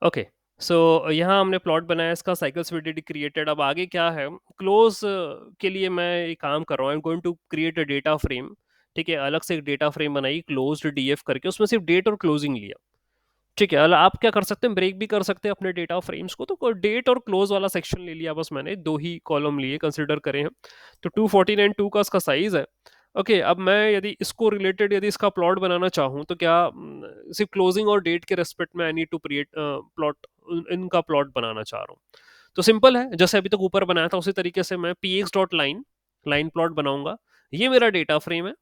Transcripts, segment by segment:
Okay, सो यहाँ हमने plot बनाया, इसका साइकिल्स वैलिडिटी क्रिएटेड। अब आगे क्या है, क्लोज के लिए मैं एक काम कर रहा हूँ, I am going to create a data frame. ठीक है, अलग से एक डेटा फ्रेम बनाई क्लोज्ड डीएफ करके, उसमें सिर्फ डेट और क्लोजिंग लिया। ठीक है, आप क्या कर सकते हैं, ब्रेक भी कर सकते हैं अपने डेटा फ्रेम्स को, तो डेट और क्लोज वाला सेक्शन ले लिया बस, मैंने दो ही कॉलम लिए, कंसिडर करें हम। तो 249 का इसका साइज है। ओके, अब मैं यदि इसको रिलेटेड यदि इसका प्लॉट बनाना चाहूँ तो क्या सिर्फ क्लोजिंग और डेट के रेस्पेक्ट में I need to create plot, इनका प्लॉट बनाना चाह रहा हूँ। तो सिंपल है, जैसे अभी तक ऊपर बनाया था उसी तरीके से मैं px dot line line plot बनाऊंगा। ये मेरा डेटा फ्रेम है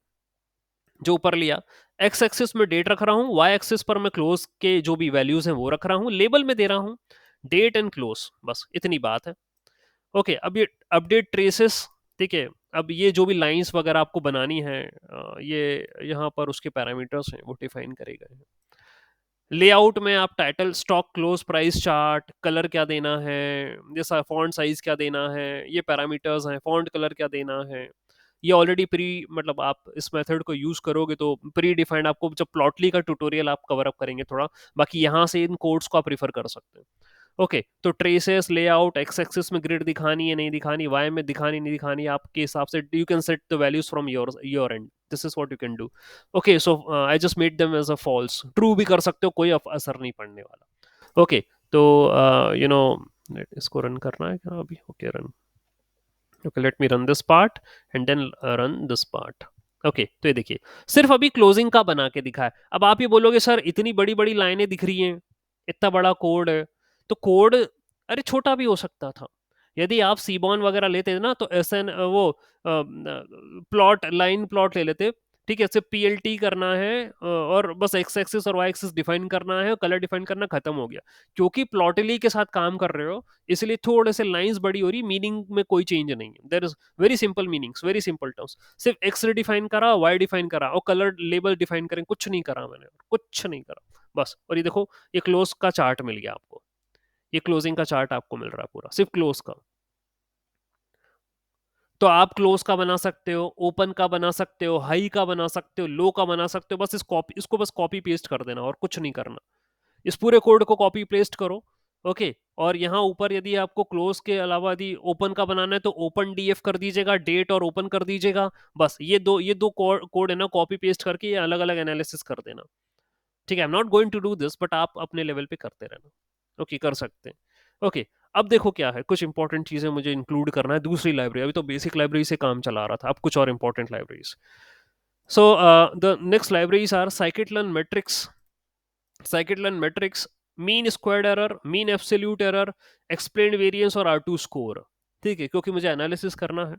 जो ऊपर लिया। एक्स एक्सिस में डेट रख रहा हूँ, वाई एक्सिस पर मैं क्लोज के जो भी वैल्यूज हैं वो रख रहा हूँ, लेबल में दे रहा हूँ डेट एंड क्लोज, बस इतनी बात है। ओके, अब ये अपडेट ट्रेसेस। ठीक है, अब ये जो भी लाइंस वगैरह आपको बनानी है, ये यहाँ पर उसके पैरामीटर्स हैं वो डिफाइन करे गए हैं। लेआउट में आप title, stock, close price chart, colour क्या देना है, जैसा फॉन्ट साइज क्या देना है, ये पैरामीटर्स हैं। फॉन्ट कलर क्या देना है, ये ऑलरेडी प्री, मतलब आप इस मेथड को यूज करोगे तो प्री डिफाइंड, आपको जब प्लॉटली का ट्यूटोरियल आप कवर अप करेंगे थोड़ा, बाकी यहाँ से इन कोड्स को आप प्रीफर कर सकते हैं। ओके, तो ट्रेसेस, लेआउट, एक्स एक्सिस में ग्रिड दिखानी है नहीं दिखानी, वाई में दिखानी नहीं दिखानी, आपके हिसाब से you can set the values from your end. This is what you can do. Okay, so I just made them as a false, true भी कर सकते हो, कोई असर नहीं पड़ने वाला। ओके, तो यू नो इसको रन करना है क्या अभी? Okay, run. Okay, let me run this part and then run this part. Okay, तो ये देखिए, सिर्फ अभी क्लोजिंग का बना के दिखा है। अब आप ये बोलोगे सर इतनी बड़ी बड़ी लाइनें दिख रही हैं, इतना बड़ा कोड है, तो कोड अरे छोटा भी हो सकता था। यदि आप सीबॉन वगैरह लेते ना तो एस एन वो प्लॉट, लाइन प्लॉट ले लेते। ठीक है, सिर्फ पीएलटी करना है और बस एक्स एक्सिस और वाई एक्सिस डिफाइन करना है, कलर डिफाइन करना, खत्म हो गया। क्योंकि प्लॉटली के साथ काम कर रहे हो, इसलिए थोड़े से लाइंस बड़ी हो रही, मीनिंग में कोई चेंज नहीं है। There is very simple meanings, very simple terms. सिर्फ एक्स डिफाइन करा, वाई डिफाइन करा और कलर लेबल डिफाइन करें, कुछ नहीं करा मैंने, कुछ नहीं करा बस। और ये देखो, ये क्लोज का चार्ट मिल गया आपको, ये क्लोजिंग का चार्ट आपको मिल रहा है पूरा, सिर्फ क्लोज का। तो आप क्लोज का बना सकते हो, ओपन का बना सकते हो, हाई का बना सकते हो, लो का बना सकते हो, बस इसको बस कॉपी पेस्ट कर देना और कुछ नहीं करना। इस पूरे कोड को कॉपी पेस्ट करो। ओके, और यहाँ ऊपर यदि आपको क्लोज के अलावा यदि ओपन का बनाना है तो ओपन डीएफ कर दीजिएगा, डेट और ओपन कर दीजिएगा। बस ये दो कोड है ना, कॉपी पेस्ट करके ये अलग अलग एनालिसिस कर देना। ठीक है, I am not going to do this, but आप अपने लेवल पे करते रहना। ओके, कर सकते हैं। ओके, अब देखो क्या है, कुछ इंपॉर्टेंट चीजें मुझे इंक्लूड करना है दूसरी लाइब्रेरी। अभी तो बेसिक लाइब्रेरी से काम चला रहा था, अब कुछ और important libraries. So the next libraries are scikit-learn metrics, mean squared error, mean absolute error, explained variance और R2 स्कोर। ठीक है, क्योंकि मुझे एनालिसिस करना है।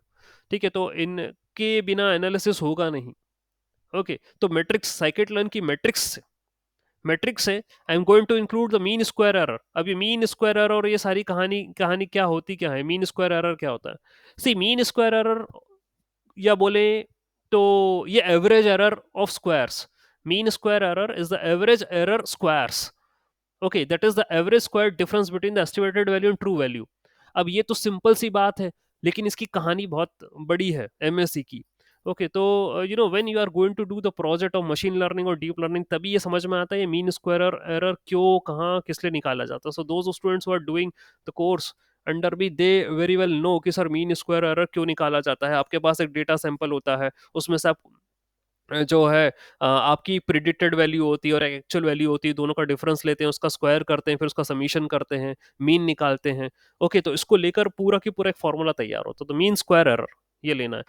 ठीक है, तो इनके बिना एनालिसिस होगा नहीं। ओके, तो मैट्रिक्स, साइकिट लर्न की मैट्रिक्स है। I am going to include the mean square error. अब ये मीन स्क्वायर एरर और ये सारी कहानी कहानी क्या होती, क्या है मीन स्क्वायर एरर, क्या होता है? सी, मीन स्क्वायर एरर या बोले तो ये average error of squares. Mean square error is the average error squares. Okay, that is the average square difference between the estimated value and true value. अब ये तो सिंपल सी बात है, लेकिन इसकी कहानी बहुत बड़ी है एमएससी की। ओके, तो when you are going to do the project of machine learning और डीप लर्निंग, तभी ये समझ में आता है ये मीन स्क्वायर एरर क्यों, कहाँ, किस लिए निकाला जाता है। So those students who are doing the course under B, they very well know कि सर मीन स्क्वायर एरर क्यों निकाला जाता है। आपके पास एक डेटा सैंपल होता है, उसमें से आप जो है आपकी प्रिडिक्टेड वैल्यू होती है और एक्चुअल वैल्यू होती है, दोनों का डिफरेंस लेते हैं, उसका स्क्वायर करते हैं, फिर उसका समीशन करते हैं, मीन निकालते हैं। ओके, तो इसको लेकर पूरा की पूरा एक फॉर्मूला तैयार होता है, तो मीन स्क्वायर एरर ये लेना है।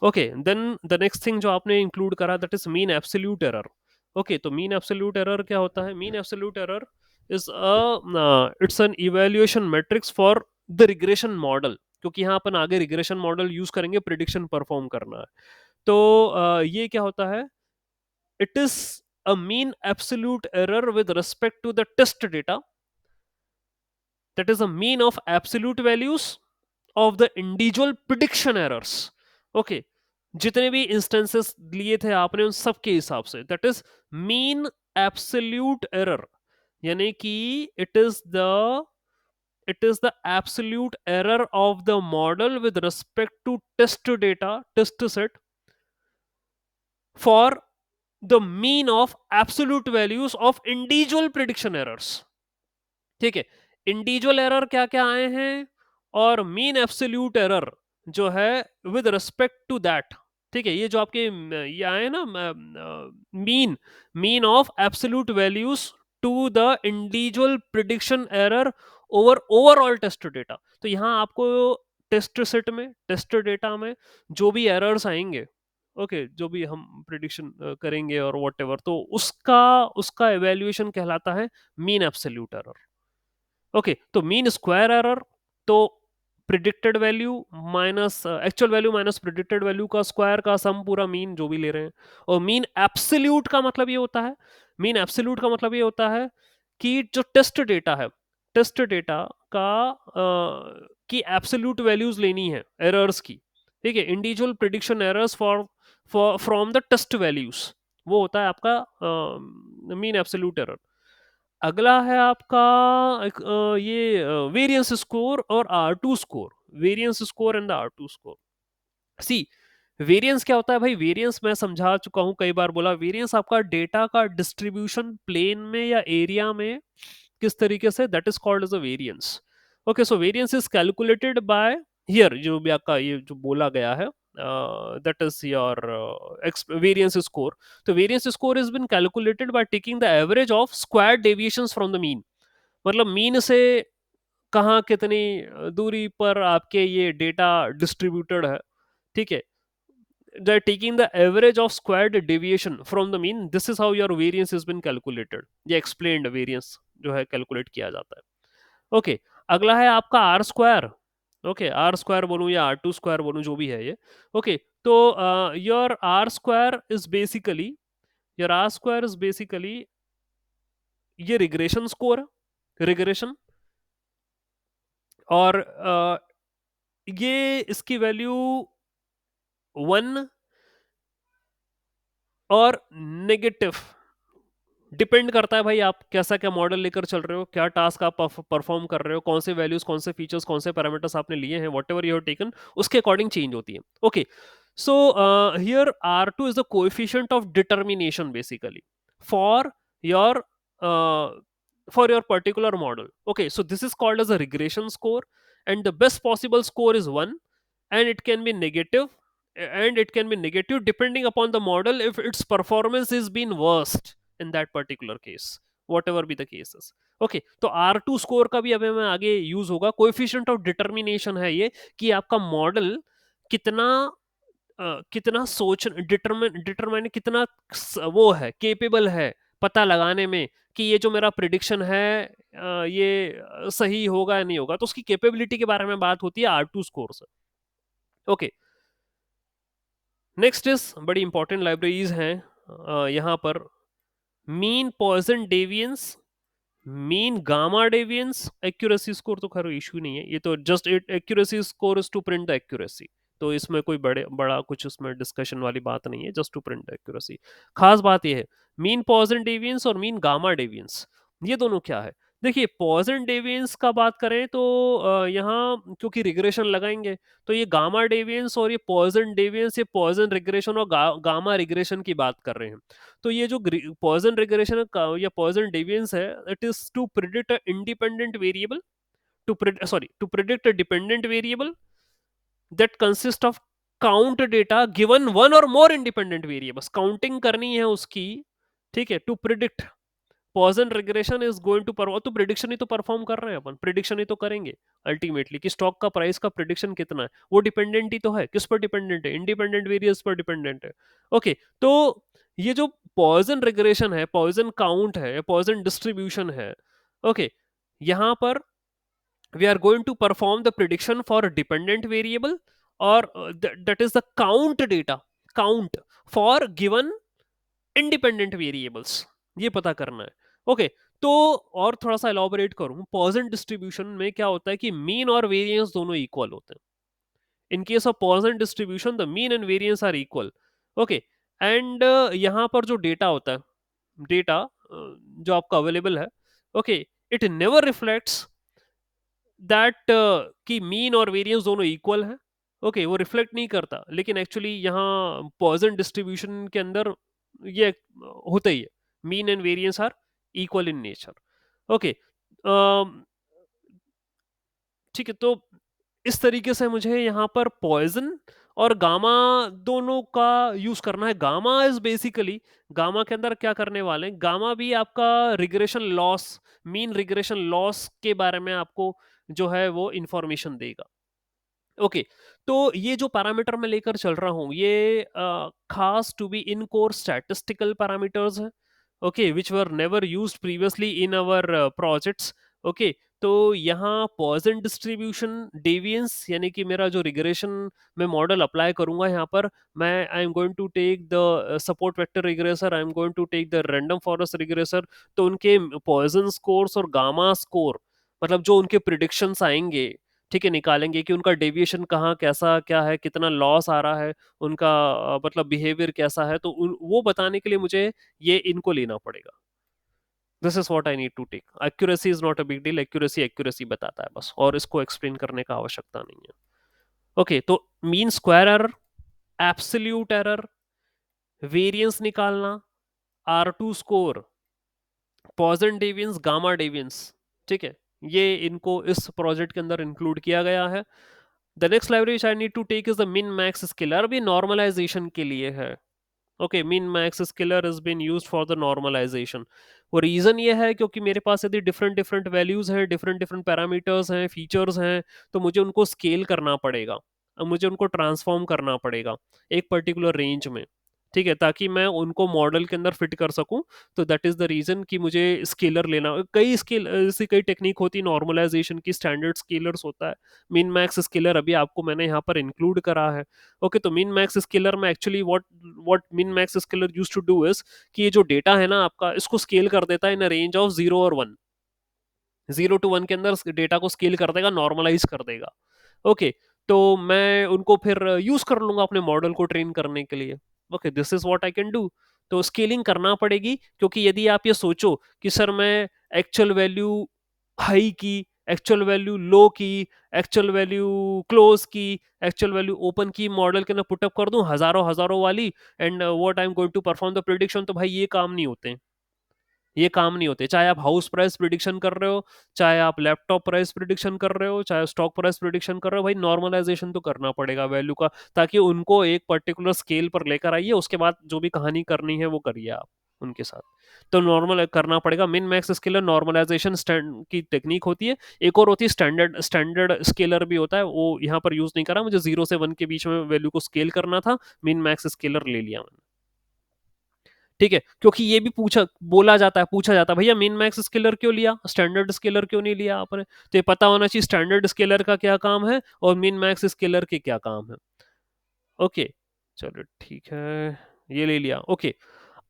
Okay, then the next thing जो आपने इंक्लूड करा, that is mean absolute error. Okay, तो मीन एब्सोल्यूट एरर क्या होता है? Mean absolute error is it's an evaluation matrix for the regression model, क्योंकि यहाँ अपन आगे रिग्रेशन मॉडल यूज करेंगे प्रिडिक्शन परफॉर्म करना है। तो ये क्या होता है? It is a mean absolute error with respect to the test data, that is a mean of absolute values of the individual prediction errors. Okay, जितने भी इंस्टेंसेस लिए थे आपने उन सब के हिसाब से, that is mean absolute error. यानी कि it is the it is the absolute error of the model with respect to test data, test set, for the mean of absolute values of individual prediction errors. ठीक है। Individual error क्या क्या आए हैं, और mean absolute error जो है with respect to that. ठीक है, ये जो आपके ये आए ना, mean mean of absolute values to the individual prediction error over overall test data. तो यहाँ आपको टेस्ट सेट में, टेस्ट डेटा में जो भी एरर्स आएंगे, ओके, जो भी हम प्रिडिक्शन करेंगे और वॉट एवर, तो उसका उसका एवेल्युएशन कहलाता है मीन एब्सोल्यूट एरर। ओके, तो मीन स्क्वायर एरर, तो predicted value minus actual value minus predicted value का स्क्वायर का सम, पूरा मीन जो भी ले रहे हैं। और मीन एब्सोल्यूट का मतलब ये होता है, मीन एब्सोल्यूट का मतलब ये होता है कि जो टेस्ट डेटा है, टेस्ट डेटा का की एब्सोल्यूट वैल्यूज लेनी है एरर्स की। ठीक है, individual prediction errors for from the test values, वो होता है आपका मीन एब्सोल्यूट एरर। अगला है आपका ये वेरिएंस स्कोर और R2 score, variance score and the R2 score. See, variance क्या होता है भाई? वेरिएंस मैं समझा चुका हूं कई बार, बोला वेरिएंस आपका डेटा का डिस्ट्रीब्यूशन प्लेन में या एरिया में किस तरीके से, that is called as a variance. Okay, so variance is calculated by, here जो भी आपका ये जो बोला गया है, that is your variance score. तो variance score is been calculated by taking the average of square deviations from the mean. मतलब मीन से कहाँ कितनी दूरी पर आपके ये डेटा डिस्ट्रीब्यूटेड है। ठीक है, they're taking the average of squared deviation from the mean, this is how your variance has been calculated, ये explained variance जो है कैलकुलेट किया जाता है। ओके, अगला है आपका R square. Okay, R square बोलूं या R2 स्क्वायर बोलूं, जो भी है ये। ओके, तो your R square is basically, your R square is basically ये रिग्रेशन स्कोर, रिग्रेशन, और ये इसकी वैल्यू 1 और नेगेटिव, डिपेंड करता है भाई आप कैसा क्या मॉडल लेकर चल रहे हो, क्या टास्क आप परफॉर्म कर रहे हो, कौन से वैल्यूज, कौन से फीचर्स, कौन से पैरामीटर्स आपने लिए हैं, what ever you have taken, उसके अकॉर्डिंग चेंज होती है। Okay, so here R2 is the coefficient of determination basically for your particular model. Okay, so this is called as a regression score, and the best possible score is 1, and it can be negative, and it can be negative depending upon the model if its performance is been worst in that particular case, whatever be the cases. Okay, तो R2 score का भी अभी मैं आगे use होगा, coefficient of determination है ये, कि आपका मॉडल कितना कितना सोच डिटरमाइन कितना वो है, केपेबल है पता लगाने में कि ये जो मेरा प्रिडिक्शन है ये सही होगा या नहीं होगा, तो उसकी कैपेबिलिटी के बारे में बात होती है R2 स्कोर से। ओके, नेक्स्ट इज बड़ी इंपॉर्टेंट लाइब्रेरीज हैं यहाँ पर, mean Poisson deviance, mean gamma deviance, accuracy score तो खैर इशू नहीं है, ये तो just accuracy score is to print the accuracy, तो इसमें कोई बड़ा कुछ उसमें डिस्कशन वाली बात नहीं है, just to print the accuracy. खास बात ये है, मीन पॉइजन डेवियंस और मीन गामा डेवियंस, ये दोनों क्या है? देखिए, पॉइजन डेवियंस का बात करें तो यहाँ क्योंकि रिग्रेशन लगाएंगे, तो ये गामा डेवियंस और ये पॉइजन डेवियंस, ये पॉइजन रिग्रेशन और गामा रिग्रेशन की बात कर रहे हैं। तो ये जो पॉइजन रिग्रेशन या पॉइजन डेविएंस है, it is to predict independent variable, to predict a dependent variable that consist of count data given one or more independent variables, counting करनी है उसकी। ठीक है, to predict, Poisson regression is going to perform, तो prediction ही तो perform कर रहे हैं अपन, प्रिडिक्शन ही तो करेंगे अल्टीमेटली कि स्टॉक का प्राइस का प्रिडिक्शन कितना है, वो डिपेंडेंट ही तो है, किस पर डिपेंडेंट है? इंडिपेंडेंट वेरिएबल्स पर डिपेंडेंट है। ओके, तो ये जो पॉइजन रिग्रेशन है, पॉइजन काउंट है, पॉइजन डिस्ट्रीब्यूशन है, ओके, यहां पर we are going to perform the prediction for a dependent variable, or that is the count data, count for given independent variables, ये पता करना है। ओके, तो और थोड़ा सा एलॉबरेट करूं, पॉइजन डिस्ट्रीब्यूशन में क्या होता है कि मीन और वेरिएंस दोनों इक्वल होते हैं। In case of Poisson distribution the mean and variance are equal. Okay, and यहाँ पर जो डेटा होता है, डेटा जो आपका अवेलेबल है, okay, it never reflects that कि मीन और वेरिएंस दोनों इक्वल है। ओके, वो रिफ्लेक्ट नहीं करता, लेकिन एक्चुअली यहाँ पॉइजन डिस्ट्रीब्यूशन के अंदर ये होता ही है, mean and variance are equal in nature. Okay, um, ठीक है, तो इस तरीके से मुझे यहाँ पर पॉइज़न और गामा दोनों का यूज़ करना है। गामा इज़ बेसिकली, गामा के अंदर क्या करने वाले हैं, गामा भी आपका regression loss, mean regression loss के बारे में आपको जो है वो इन्फॉर्मेशन देगा। ओके, तो ये जो पैरामीटर मैं लेकर चल रहा हूँ, ये खास to be in core statistical parameters हैं, okay, which were never used previously in our projects. Okay, तो यहाँ पॉइजन डिस्ट्रीब्यूशन डेविएंस, यानी कि मेरा जो रिग्रेशन मैं मॉडल अप्लाई करूंगा यहाँ पर, मैं I am going to take the support vector regressor, I am going to take the random forest regressor. तो उनके पॉइजन स्कोर्स और गामा स्कोर, मतलब जो उनके प्रिडिक्शंस आएंगे, ठीक है, निकालेंगे कि उनका डेविएशन कहाँ कैसा क्या है, कितना लॉस आ रहा है, उनका मतलब बिहेवियर कैसा है, तो वो बताने के लिए मुझे ये इनको लेना पड़ेगा। This is what I need to take. Accuracy is not a big deal, accuracy accuracy बताता है बस, और इसको एक्सप्लेन करने का आवश्यकता नहीं है। ओके, तो mean square error, absolute error, variance निकालना, R two score, Poisson deviance, gamma deviance, ठीक है, ये इनको इस प्रोजेक्ट के अंदर इंक्लूड किया गया है। The next library which I need to take is the min max scalar, भी नॉर्मलाइजेशन के लिए है। Okay, min max scalar has been used for the normalization। वो रीजन ये है क्योंकि मेरे पास यदि डिफरेंट डिफरेंट वैल्यूज हैं, डिफरेंट डिफरेंट पैरामीटर्स हैं, फीचर्स हैं, तो मुझे उनको स्केल करना पड़ेगा, अब मुझे उनको ट्रांसफॉर्म करना पड़ेगा एक पर्टिकुलर रेंज में, ठीक है, ताकि मैं उनको मॉडल के अंदर फिट कर सकूं। तो दैट इज द रीजन कि मुझे स्केलर लेना, कई स्केल ऐसी कई टेक्निक होती है नॉर्मलाइजेशन की, स्टैंडर्ड स्केलर्स होता है। मिन मैक्स स्केलर अभी आपको मैंने यहाँ पर इंक्लूड करा है। ओके, तो मिन मैक्स स्केलर में actually what what min max scaler used to do is कि ये जो डेटा है ना आपका, इसको स्केल कर देता है इन रेंज ऑफ 0 और 1, 0 to 1 के अंदर डेटा को स्केल कर देगा, नॉर्मलाइज कर देगा। ओके, तो मैं उनको फिर यूज कर लूंगा अपने मॉडल को ट्रेन करने के लिए। Okay, this is what I can do. तो स्केलिंग करना पड़ेगी, क्योंकि यदि आप ये सोचो कि सर मैं एक्चुअल वैल्यू हाई की, एक्चुअल वैल्यू लो की, एक्चुअल वैल्यू क्लोज की, एक्चुअल वैल्यू ओपन की मॉडल के अंदर पुटअप कर दूं हजारों हजारों वाली, and what I am going to perform the prediction, तो भाई ये काम नहीं होते, ये काम नहीं होते। चाहे आप हाउस प्राइस प्रिडिक्शन कर रहे हो, चाहे आप लैपटॉप प्राइस प्रिडिक्शन कर रहे हो, चाहे स्टॉक प्राइस प्रिडिक्शन कर रहे हो, भाई नॉर्मलाइजेशन तो करना पड़ेगा वैल्यू का, ताकि उनको एक पर्टिकुलर स्केल पर लेकर आइए, उसके बाद जो भी कहानी करनी है वो करिए आप उनके साथ। तो नॉर्मल करना पड़ेगा। Min max scaler normalization stand की टेक्निक होती है। एक और होती है स्टैंडर्ड, स्टैंडर्ड स्केलर भी होता है, वो यहाँ पर यूज नहीं करा, मुझे 0 से 1 के बीच में वैल्यू को स्केल करना था, मिन मैक्स स्केलर ले लिया मैंने। ठीक है, क्योंकि ये भी पूछा जाता है भैया मिन मैक्स स्केलर क्यों लिया, स्टैंडर्ड स्केलर क्यों नहीं लिया आपने, तो ये पता होना चाहिए स्टैंडर्ड स्केलर का क्या काम है और मिन मैक्स स्केलर के क्या काम है। ओके, चलो ठीक है, ये ले लिया। ओके,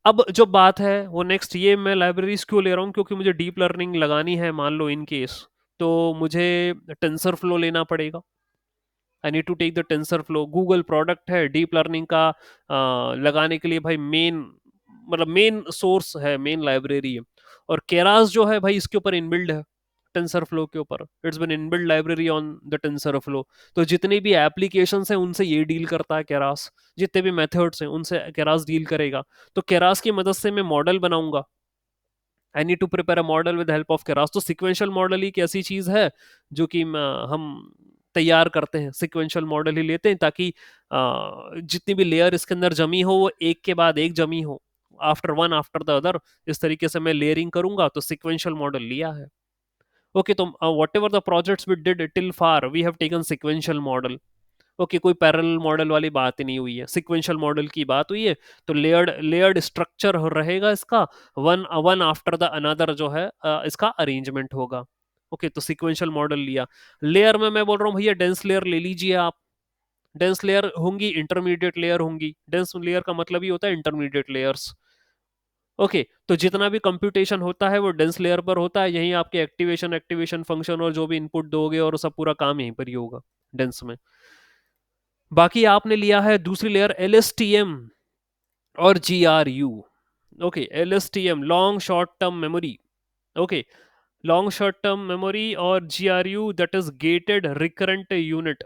अब जो बात है वो नेक्स्ट, ये मैं लाइब्रेरीज क्यों ले रहा हूँ, क्योंकि मुझे डीप लर्निंग लगानी है, मान लो इन केस, तो मुझे टेंसर फ्लो लेना पड़ेगा। I need to take the TensorFlow, Google product है डीप लर्निंग का लगाने के लिए भाई, मेन मतलब मेन सोर्स है, मेन लाइब्रेरी है। और केरास जो है भाई इसके ऊपर इनबिल्ड है, टेंसर फ्लो के ऊपर, it's been inbuilt library on the tensor flow. तो जितनी भी एप्लीकेशंस हैं उनसे ये डील करता है केरास, जितने भी मेथड्स हैं उनसे केरास डील करेगा। तो केरास की मदद से मैं मॉडल बनाऊंगा, I need to prepare a model with help of Keras. तो सिक्वेंशियल मॉडल ही एक ऐसी चीज है जो कि हम तैयार करते हैं, सिक्वेंशियल मॉडल ही लेते हैं, ताकि जितनी भी लेयर इसके अंदर जमी हो वो एक के बाद एक जमी हो, after one after the other, इस तरीके से मैं लेयरिंग करूंगा, तो सिक्वेंशियल मॉडल लिया है। ओके, तो whatever the projects we did till far we have taken sequential model. Okay, कोई पैरेलल मॉडल वाली बात ही नहीं हुई है, सिक्वेंशियल मॉडल की बात हुई है। तो लेयर्ड लेयर्ड स्ट्रक्चर रहेगा इसका, one one after the another जो है इसका अरेंजमेंट होगा। ओके, तो सिक्वेंशियल मॉडल लिया। लेयर में मैं बोल रहा हूँ भैया डेंस लेयर ले लीजिए आप। डेंस लेयर होंगी, इंटरमीडिएट लेयर होंगी, डेंस लेयर का मतलब ही होता है इंटरमीडिएट लेयर्स। ओके, तो जितना भी कंप्यूटेशन होता है वो डेंस लेयर पर होता है, यहीं आपके एक्टिवेशन एक्टिवेशन फंक्शन और जो भी इनपुट दोगे और सब पूरा काम यहीं पर ही होगा, डेंस में। बाकी आपने लिया है दूसरी layer L S T M और G R U. Okay, L S T M long short term memory. Okay, long short term memory और G R U that is gated recurrent unit.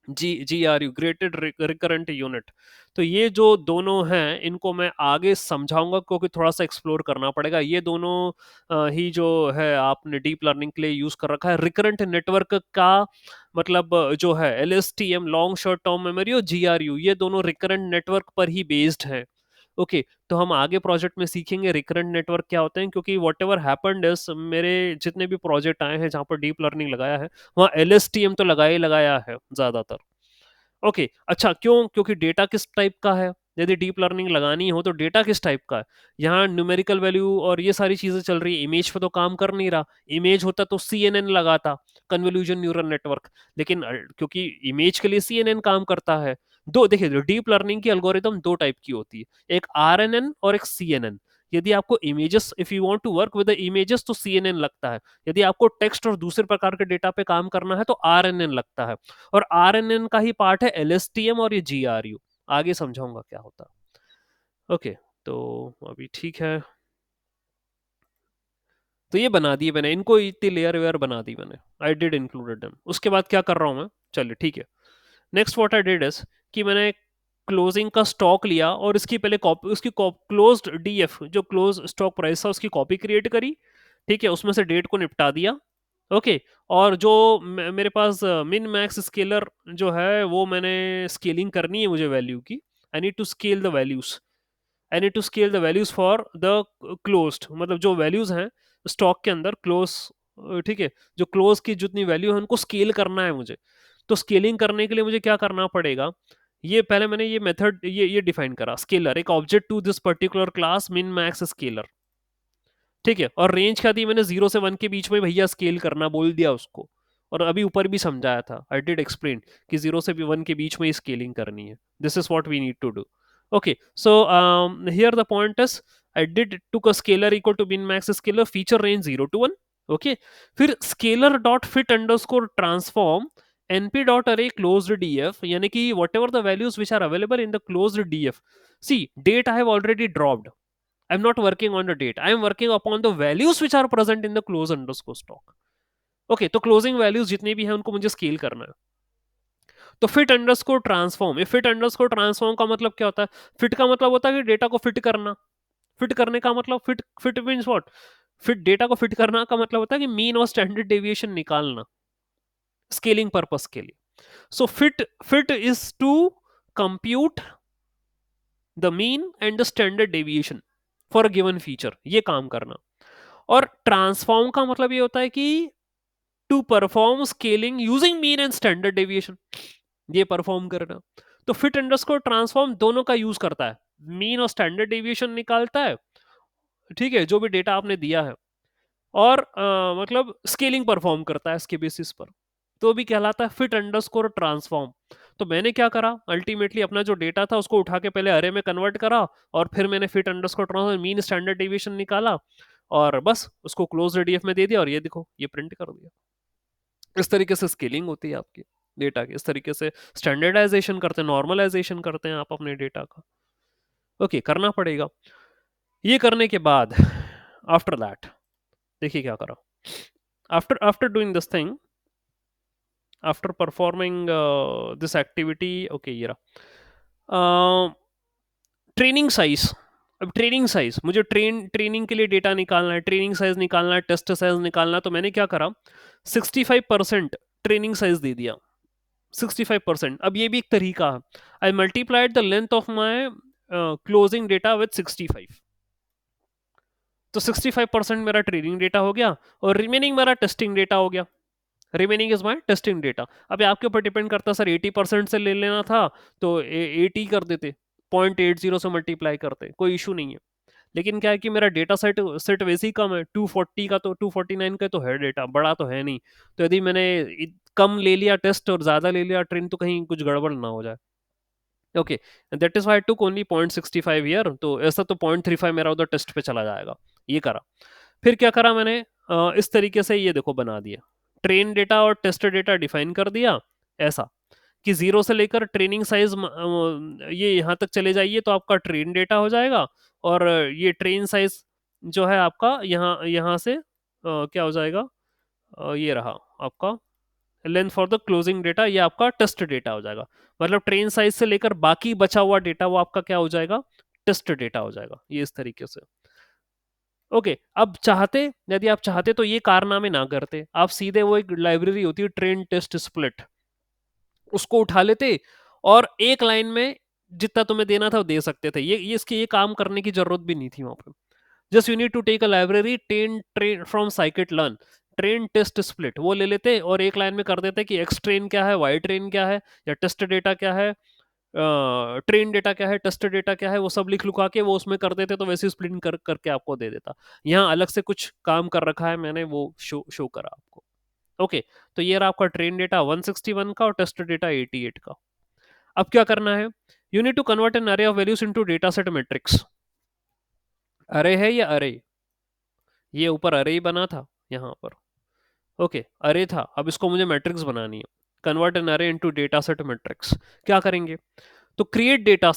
GRU, grated recurrent unit. तो ये जो दोनों हैं इनको मैं आगे समझाऊंगा, क्योंकि थोड़ा सा एक्सप्लोर करना पड़ेगा। ये दोनों ही जो है आपने डीप लर्निंग के लिए यूज कर रखा है। रिकरेंट नेटवर्क का मतलब जो है LSTM, long short term memory, और GRU, ये दोनों रिकरेंट नेटवर्क पर ही बेस्ड है। ओके, तो हम आगे प्रोजेक्ट में सीखेंगे रिकरेंट नेटवर्क क्या होते हैं, क्योंकि वॉट एवर हैपेंड इज, मेरे जितने भी प्रोजेक्ट आए हैं जहाँ पर डीप लर्निंग लगाया है, वहाँ LSTM तो लगाया ही लगाया है ज्यादातर। ओके, अच्छा, क्यों? क्योंकि डेटा किस टाइप का है, यदि डीप लर्निंग लगानी हो तो डेटा किस टाइप का है। यहाँ न्यूमेरिकल वैल्यू और ये सारी चीजें चल रही है, इमेज पे तो काम कर नहीं रहा। इमेज होता तो CNN लगाता, कन्वोल्यूशन न्यूरल नेटवर्क। लेकिन क्योंकि इमेज के लिए CNN काम करता है। दो देखिए, डीप लर्निंग की एल्गोरिदम दो टाइप की होती है, एक RNN और एक CNN। यदि आपको images, if you want to work with the images, तो CNN लगता है। यदि आपको टेक्स्ट और दूसरे प्रकार के डेटा पे काम करना है तो RNN लगता है। और RNN का ही पार्ट है LSTM और ये GRU। आगे समझाऊंगा क्या होता है। ओके, तो अभी ठीक है। तो ये बना दिए मैंने, इनको इतनी लेयर वेयर बना दी मैंने। I did included them. उसके बाद क्या कर रहा हूँ मैं, चलिए ठीक है। Next what I did is कि मैंने क्लोजिंग का स्टॉक लिया और इसकी पहले कॉपी, उसकी क्लोज्ड DF, जो क्लोज स्टॉक प्राइस था, उसकी कॉपी क्रिएट करी। ठीक है, उसमें से डेट को निपटा दिया। ओके, और जो मेरे पास मिन मैक्स स्केलर जो है, वो मैंने स्केलिंग करनी है मुझे वैल्यू की। I need to scale the values. I need to scale the values for the closed, मतलब जो वैल्यूज हैं स्टॉक के अंदर क्लोज। ठीक है, जो क्लोज की जितनी वैल्यू है उनको स्केल करना है मुझे। तो स्केलिंग करने के लिए मुझे क्या करना पड़ेगा, ये पहले मैंने ये मेथड ये डिफाइन करा, स्केलर एक object to this particular class min max scaler. ठीक है, और रेंज क्या दी मैंने, 0 से 1 के बीच में भैया स्केल करना बोल दिया उसको। और अभी ऊपर भी समझाया था, आई डिड एक्सप्लेन कि 0 से 1 के बीच में स्केलिंग करनी है। This is what we need to do. Okay, so here the point is, I did took a scaler equal to min max scaler, feature range 0 to 1। Okay, फिर scaler dot fit underscore transform np dot array closed df, यानी कि whatever the values which are available in the closed df। See, that I have already dropped. I'm not working on the date. I am working upon the values which are present in the close underscore stock. Okay, तो closing values जितनी भी हैं उनको मुझे scale करना है। तो fit underscore transform, ये फिट अंडरस्कोर ट्रांसफॉर्म का मतलब क्या होता है? फिट का मतलब होता है कि डेटा को फिट करना। फिट करने का मतलब, fit fit means what? Fit, data को फिट करना का मतलब होता है कि मीन और स्टैंडर्ड डेविएशन निकालना स्केलिंग पर्पस के लिए। So fit, fit is to compute the mean and the standard deviation for a given feature, ये काम करना। और ट्रांसफॉर्म का मतलब ये होता है कि to perform scaling using mean and standard deviation, ये परफॉर्म करना। तो फिट अंडरस्कोर ट्रांसफॉर्म दोनों का यूज करता है, मीन और स्टैंडर्ड डेविएशन निकालता है। ठीक है, जो भी डेटा आपने दिया है, और मतलब स्केलिंग परफॉर्म करता है इसके बेसिस पर। तो भी कहलाता है फिट अंडरस्कोर ट्रांसफॉर्म। तो मैंने क्या करा, अल्टीमेटली अपना जो डेटा था उसको उठा के पहले अरे में कन्वर्ट करा, और फिर मैंने fit underscore transform mean standard deviation निकाला, और बस उसको क्लोज रेडीएफ में दे दिया, और ये देखो ये प्रिंट कर दिया। इस तरीके से स्केलिंग होती है आपकी डेटा की, इस तरीके से स्टैंडर्डाइजेशन करते हैं, नॉर्मलाइजेशन करते हैं आप अपने डेटा का। ओके, करना पड़ेगा। ये करने के बाद आफ्टर दैट देखिए क्या करा। After after doing this thing, after performing this activity, okay ये रहा ट्रेनिंग साइज। अब ट्रेनिंग साइज मुझे ट्रेनिंग के लिए डेटा निकालना है, ट्रेनिंग साइज निकालना है, टेस्ट साइज निकालना है। तो मैंने क्या करा, 65% ट्रेनिंग साइज दे दिया। 65%, अब ये भी एक तरीका है। आई multiplied the length of my closing data with 65। तो 65% मेरा ट्रेनिंग डेटा हो गया, और रिमेनिंग मेरा टेस्टिंग डेटा हो गया। Remaining is my testing data. अब ये आपके ऊपर डिपेंड करता है, सर 80% से ले लेना था तो 80 कर देते, 0.80 से मल्टीप्लाई करते, कोई इशू नहीं है। लेकिन क्या है कि मेरा डेटा सेट सेट वैसे ही कम है, 240 का, तो 249 का तो है डेटा, बड़ा तो है नहीं। तो यदि मैंने कम ले लिया टेस्ट और ज्यादा ले लिया ट्रेन, तो कहीं कुछ गड़बड़ ना हो जाए। Okay, that is why took only 0.65 year. तो ऐसा तो 0.35 मेरा उधर टेस्ट पे चला जाएगा। ये करा। फिर क्या करा मैंने, इस तरीके से ये देखो बना दिया, ट्रेन डेटा और टेस्ट डेटा डिफाइन कर दिया ऐसा कि 0 से लेकर ट्रेनिंग साइज ये यहाँ तक चले जाइए तो आपका ट्रेन डेटा हो जाएगा। और ये ट्रेन साइज जो है आपका यहाँ यहाँ से क्या हो जाएगा, ये रहा आपका length for the closing data, ये आपका टेस्ट डेटा हो जाएगा। मतलब ट्रेन साइज से लेकर बाकी बचा हुआ डेटा वो आपका क्या हो जाएगा, टेस्ट डेटा हो जाएगा, ये इस तरीके से। ओके, अब चाहते, यदि आप चाहते तो ये कारनामे ना करते, आप सीधे वो एक लाइब्रेरी होती है ट्रेन टेस्ट स्प्लिट, उसको उठा लेते और एक लाइन में जितना तुम्हें देना था वो दे सकते थे। ये इसके ये काम करने की जरूरत भी नहीं थी वहां पे। Just you need to take a library train train from scikit learn, train test split वो ले लेते और एक लाइन में कर देते कि एक्स ट्रेन क्या है, वाई ट्रेन क्या है, या टेस्ट डेटा क्या है, ट्रेन डेटा क्या है, टेस्ट डेटा क्या है, वो सब लिख लुका के वो उसमें कर देते, तो वैसे स्प्लिट करके आपको दे देता। यहाँ अलग से कुछ काम कर रखा है मैंने, वो शो करा आपको। ओके, तो ये रहा आपका ट्रेन डेटा 161 का और टेस्ट डेटा 88 का। अब क्या करना है, you need to convert an array of values into data set matrix. Array है या अरे, ये ऊपर अरे ही बना था यहाँ पर। ओके, अरे था, अब इसको मुझे मैट्रिक्स बनानी है। कन्वर्ट एन अरे इनटू डेटा सेट मैट्रिक्स। क्या करेंगे, तो create data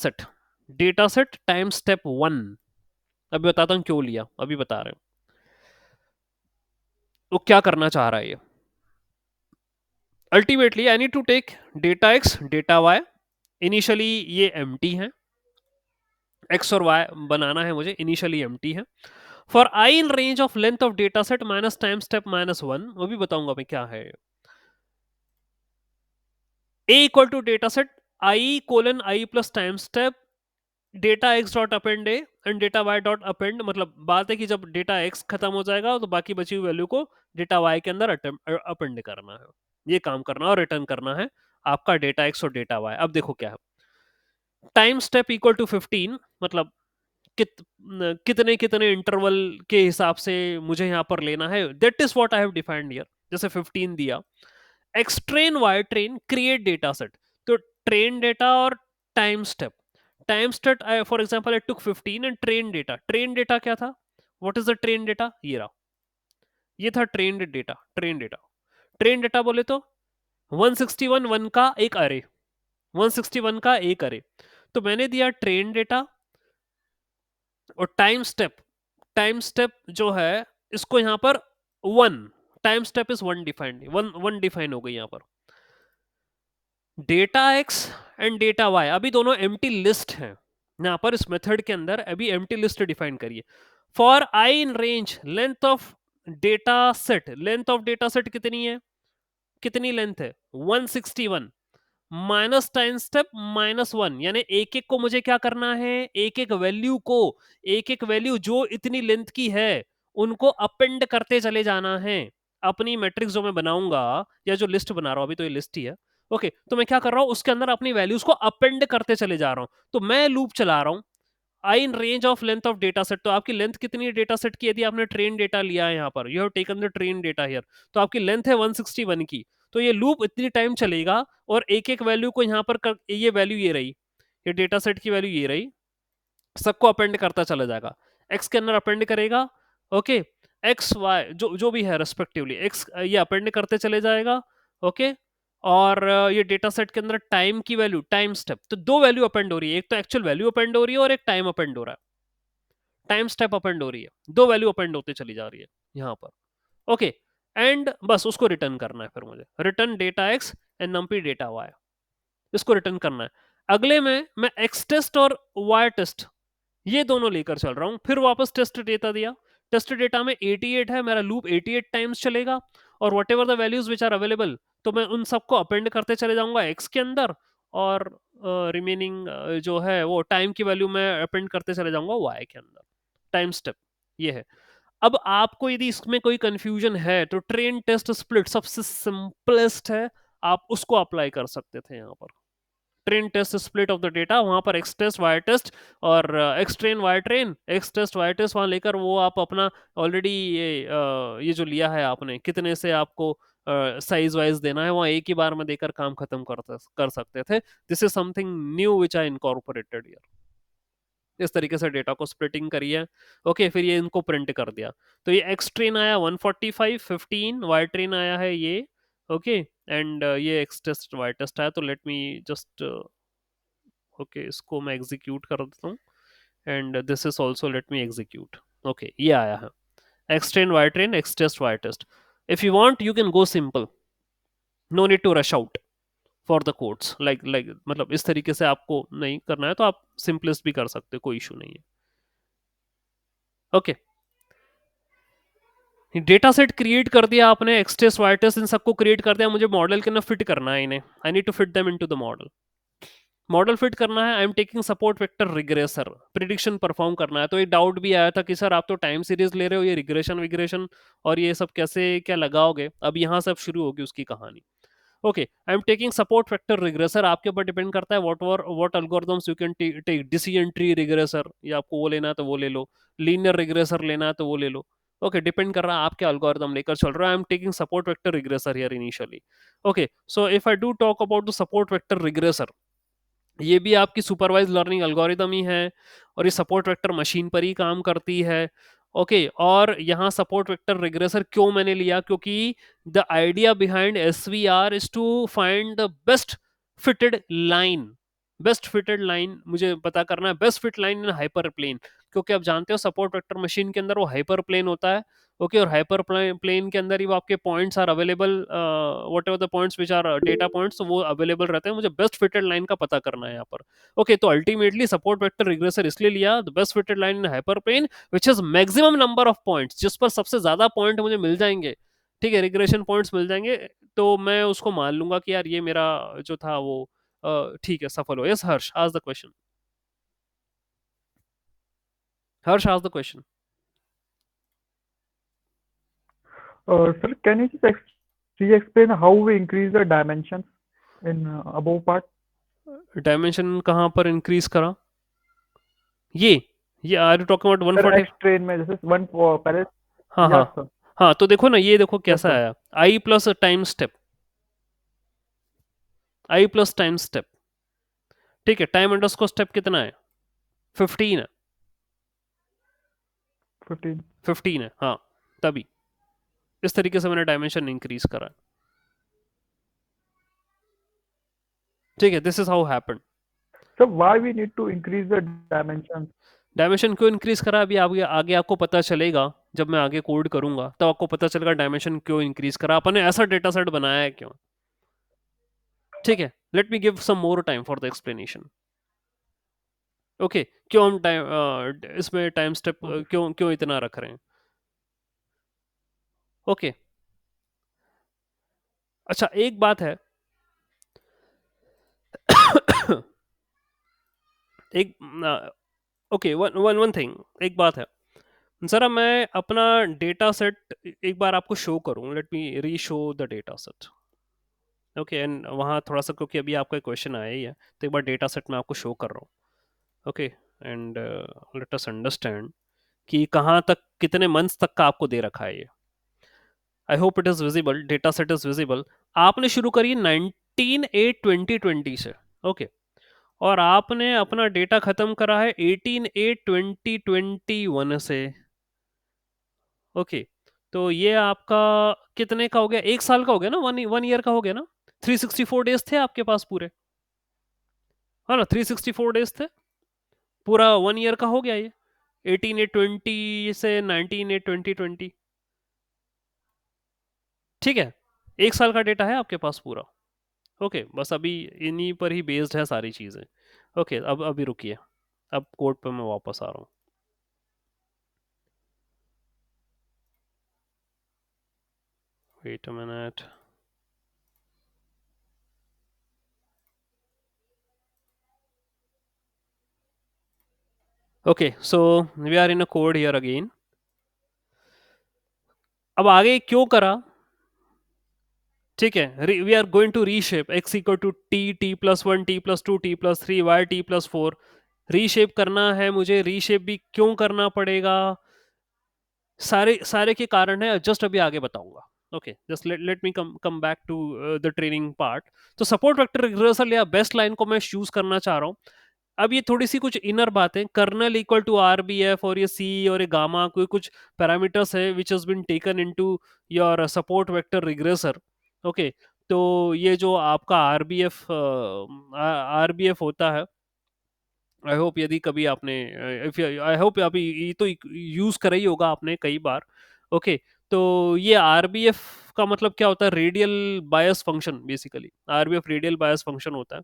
set time step 1। अभी बताता हूँ क्यों लिया, अभी बता रहे हैं। तो क्या करना चाह रहा है ये, ultimately I need to take data X data Y. Initially ये एम्प्टी है, एक्स और वाई बनाना है मुझे, इनिशियली एम्प्टी है। For I in range of length of data set minus time step -1, वो भी बताऊंगा मैं क्या है। A equal to data set I colon I plus time step data X dot append A and data Y dot append. मतलब बात है कि जब डेटा एक्स खत्म हो जाएगा तो बाकी बची हुई वैल्यू को डेटा वाई के अंदर अपेंड करना है, ये काम करना और रिटर्न करना है आपका डेटा एक्स और डेटा वाई। अब देखो क्या है, टाइम स्टेप इक्वल टू 15, मतलब कितने कितने इंटरवल के हिसाब से मुझे यहाँ पर लेना है, that is what I have defined here. जैसे 15 दिया, X train Y train create data set, तो ट्रेन डेटा और time step for example I took 15 and train data क्या था, what is the train data, ये रहा, ये था ट्रेन डेटा बोले तो 161 वन का एक अरे, 161 का एक अरे। तो मैंने दिया ट्रेन डेटा और टाइम स्टेप जो है इसको यहाँ पर 1, time step is 1 defined, 1 define हो गई यहाँ पर। Data X and data Y अभी दोनों एम्प्टी लिस्ट हैं, यहाँ पर इस मेथड के अंदर अभी एम्प्टी लिस्ट डिफाइन करिए। For I in range length of data set कितनी है, कितनी लेंथ है 161 माइनस टाइम स्टेप -1, यानी एक एक को मुझे क्या करना है, एक एक वैल्यू जो इतनी लेंथ की है उनको अपेंड करते चले जाना है अपनी मैट्रिक्स जो मैं बनाऊंगा, या जो लिस्ट बना रहा हूं, अभी तो ये लिस्ट ही है। ओके, तो मैं क्या कर रहा हूं, उसके अंदर अपनी वैल्यूज को अपेंड करते चले जा रहा हूं, तो मैं लूप चला रहा हूं I in range of length of data set. तो आपकी लेंथ कितनी है डेटा सेट की, यदि आपने ट्रेन डेटा लिया है यहाँ पर, you have taken the train data here, तो आपकी लेंथ है 161 की। तो ये लूप इतनी टाइम चलेगा और एक एक वैल्यू को यहाँ पर ये वैल्यू ये रही, ये डेटा सेट की वैल्यू ये रही, सबको अपेंड करता चला जाएगा, एक्स के अंदर अपेंड करेगा। ओके, एक्स वाई जो जो भी है रेस्पेक्टिवली एक्स ये अपेंड करते चले जाएगा। ओके, और ये डेटा सेट के अंदर टाइम की वैल्यू, टाइम स्टेप, तो दो वैल्यू अपेंड हो रही है, एक तो एक्चुअल वैल्यू अपेंड हो रही है और एक टाइम अपेंड हो रहा है, टाइम स्टेप अपेंड हो रही है, दो वैल्यू अपेंड होते चली जा रही है यहाँ पर। ओके, एंड बस उसको रिटर्न करना है, फिर मुझे return data X and numpy data Y, इसको रिटर्न करना है। अगले में मैं एक्स टेस्ट और वाई टेस्ट ये दोनों लेकर चल रहा हूं, फिर वापस टेस्ट डेटा दिया, टेस्ट डेटा में 88 है, मेरा लूप 88 टाइम्स चलेगा और whatever the values which are available, तो मैं उन सबको अपेंड करते चले जाऊंगा एक्स के अंदर, और रिमेनिंग जो है वो टाइम की वैल्यू मैं अपेंड करते चले जाऊंगा वाई के अंदर। टाइम स्टेप ये है। अब आपको यदि इसमें कोई कंफ्यूजन है तो ट्रेन टेस्ट स्प्लिट सबसे सिंपलेस्ट है, आप उसको अप्लाई कर सकते थे यहाँ पर। Train test split of the data, वहां पर एक्स टेस्ट वाई टेस्ट और X train Y train, X test Y test वहां लेकर वो आप अपना ऑलरेडी ये जो लिया है आपने कितने से आपको साइज वाइज देना है, वहां एक ही बार में देकर काम खत्म कर सकते थे। This is something new which I incorporated here. इस तरीके से डेटा को स्प्लिटिंग करी है। ओके, फिर ये इनको प्रिंट कर दिया, तो ये एक्स ट्रेन आया 145 15, वाई ट्रेन आया है ये। ओके, एंड ये एक्स टेस्ट वाई टेस्ट आया, तो लेट मी जस्ट ओके इसको मैं एग्जीक्यूट कर देता हूँ, and this is also let me execute. Okay, ये आया है X train Y train X test Y test. If you want you can go simple, no need to rush out for the codes, like मतलब इस तरीके से आपको नहीं करना है तो आप सिंपलेस्ट भी कर सकते हो, कोई इशू नहीं है। ओके, डेटा सेट क्रिएट कर दिया आपने, एक्सटेस वाइटस इन सबको क्रिएट कर दिया, मुझे मॉडल के अंदर फिट करना है इन्हें, I need to fit them into the model. Model fit करना है, I am taking support vector regressor, prediction perform करना है। तो एक डाउट भी आया था कि सर आप तो टाइम सीरीज ले रहे हो, ये रिग्रेशन विग्रेशन और ये सब कैसे क्या लगाओगे, अब यहाँ से अब शुरू होगी उसकी कहानी। Okay, I am taking support vector regressor, आपके ऊपर डिपेंड करता है what algorithms you can take, decision tree regressor या आपको वो लेना है तो वो ले लो, लीनियर रिग्रेसर लेना है तो वो ले लो। ओके, डिपेंड कर रहा है आप क्या एल्गोरिथम लेकर चल रहे हो। आई am taking support vector regressor here initially. Okay, so if I do talk about the support vector regressor, ये भी आपकी सुपरवाइज लर्निंग एल्गोरिदम ही है और ये सपोर्ट वेक्टर मशीन पर ही काम करती है। ओके, और यहाँ सपोर्ट वेक्टर रिग्रेसर क्यों मैंने लिया, क्योंकि the idea behind SVR is to find the best fitted line, best fitted line मुझे पता करना है, best fit line in hyperplane. क्योंकि आप जानते हो सपोर्ट वेक्टर मशीन के अंदर वो हाइपर प्लेन होता है। ओके, और हाइपर प्लेन के अंदर ही वो आपके points are available, whatever the points which are data points, वो अवेलेबल रहते हैं, मुझे बेस्ट फिटेड लाइन का पता करना है यहाँ पर। ओके, तो अल्टीमेटली सपोर्ट वेक्टर रिग्रेसर इसलिए लिया, the best fitted line in hyperplane which is maximum number of points, जिस पर सबसे ज्यादा पॉइंट मुझे मिल जाएंगे, ठीक है, रिग्रेशन पॉइंट्स मिल जाएंगे, तो मैं उसको मान लूंगा कि यार ये मेरा जो था वो ठीक है, सफल हो। यस हर्ष, आज द क्वेश्चन, हर्ष आज the question. Sir, can you just re-explain how we increase the dimensions in above part? Dimension कहाँ पर इंक्रीज करा, ये are you talking about Sir, 140? X train में जैसे one पहले, हाँ हाँ yes sir, हाँ, तो देखो ना, ये देखो yes कैसा sir, आया, आई plus time step, I plus time step, ठीक है, टाइम अंडरस्कोर स्टेप कितना है, 15 है, 15. 15 है हाँ, तभी इस तरीके से मैंने डायमेंशन इंक्रीज करा, ठीक है, this is how happened. So why we need to increase the dimensions? Dimension क्यों इंक्रीज करा, अभी आगे आगे आपको पता चलेगा, जब मैं आगे कोड करूंगा तब आपको पता चलेगा डायमेंशन क्यों इंक्रीज करा, अपन ने ऐसा डेटा सेट बनाया है क्यों, ठीक है। Let me give some more time for the explanation. Okay, क्यों हम टाइम इसमें टाइम स्टेप Okay. क्यों क्यों इतना रख रहे हैं। ओके, अच्छा एक बात है एक okay, one one one thing, एक बात है, जरा मैं अपना डेटा सेट एक बार आपको शो करूं, लेट मी री show the data set. Okay, and वहाँ थोड़ा सा, क्योंकि अभी आपका क्वेश्चन आया ही है, तो एक बार डेटा सेट मैं आपको शो कर रहा हूँ। Okay, and let us understand कि कहाँ तक कितने मंथ्स तक का आपको दे रखा है ये। I hope it is visible, data set is visible. आपने शुरू करी 19/8/2020 से। ओके, और आपने अपना डेटा खत्म करा है 18/8/2021 से। ओके, तो ये आपका कितने का हो गया, एक साल का हो गया ना, वन ईयर का हो गया ना, 364 डेज थे आपके पास पूरे, हाँ ना, 364 डेज थे, पूरा वन ईयर का हो गया ये, 18/8/20 से 19/8/2020, ठीक है, एक साल का डेटा है आपके पास पूरा। ओके, बस अभी इन्हीं पर ही बेस्ड है सारी चीज़ें। ओके, अब अभी रुकिए, अब कोड पे मैं वापस आ रहा हूँ। Wait a minute. Okay, so we are in a code here again. अब आगे क्यों करा, ठीक है, we are going to reshape x equal to t+1 t+2 t+3 y t+4, reshape करना है मुझे, रीशेप भी क्यों करना पड़ेगा, सारे सारे के कारण है, जस्ट अभी आगे बताऊंगा। ओके, just let me come come back to the training part. तो सपोर्ट वेक्टर रिग्रेसर या बेस्ट लाइन को मैं चूज करना चाह रहा हूँ। अब ये थोड़ी सी कुछ इनर बातें, कर्नल इक्वल टू RBF और ये C और ये गामा, कोई कुछ पैरामीटर्स है which has been taken into your support vector regressor. Okay, तो ये जो आपका RBF होता है, आई होप यदि कभी आपने, इफ आई होप अभी ये तो यूज करा ही होगा आपने कई बार। ओके, तो ये RBF का मतलब क्या होता है, radial bias function, basically RBF radial bias function होता है।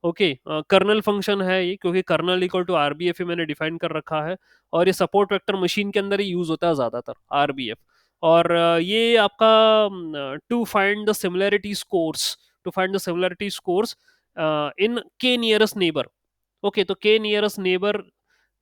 ओके, कर्नल फंक्शन है ये, क्योंकि कर्नल इक्वल टू आरबीएफ ही मैंने डिफाइन कर रखा है, और ये सपोर्ट वेक्टर मशीन के अंदर ही यूज होता है ज्यादातर आरबीएफ। और ये आपका to find the similarity scores, to find the similarity scores in K nearest neighbour. Okay, तो के नियरेस्ट नेबर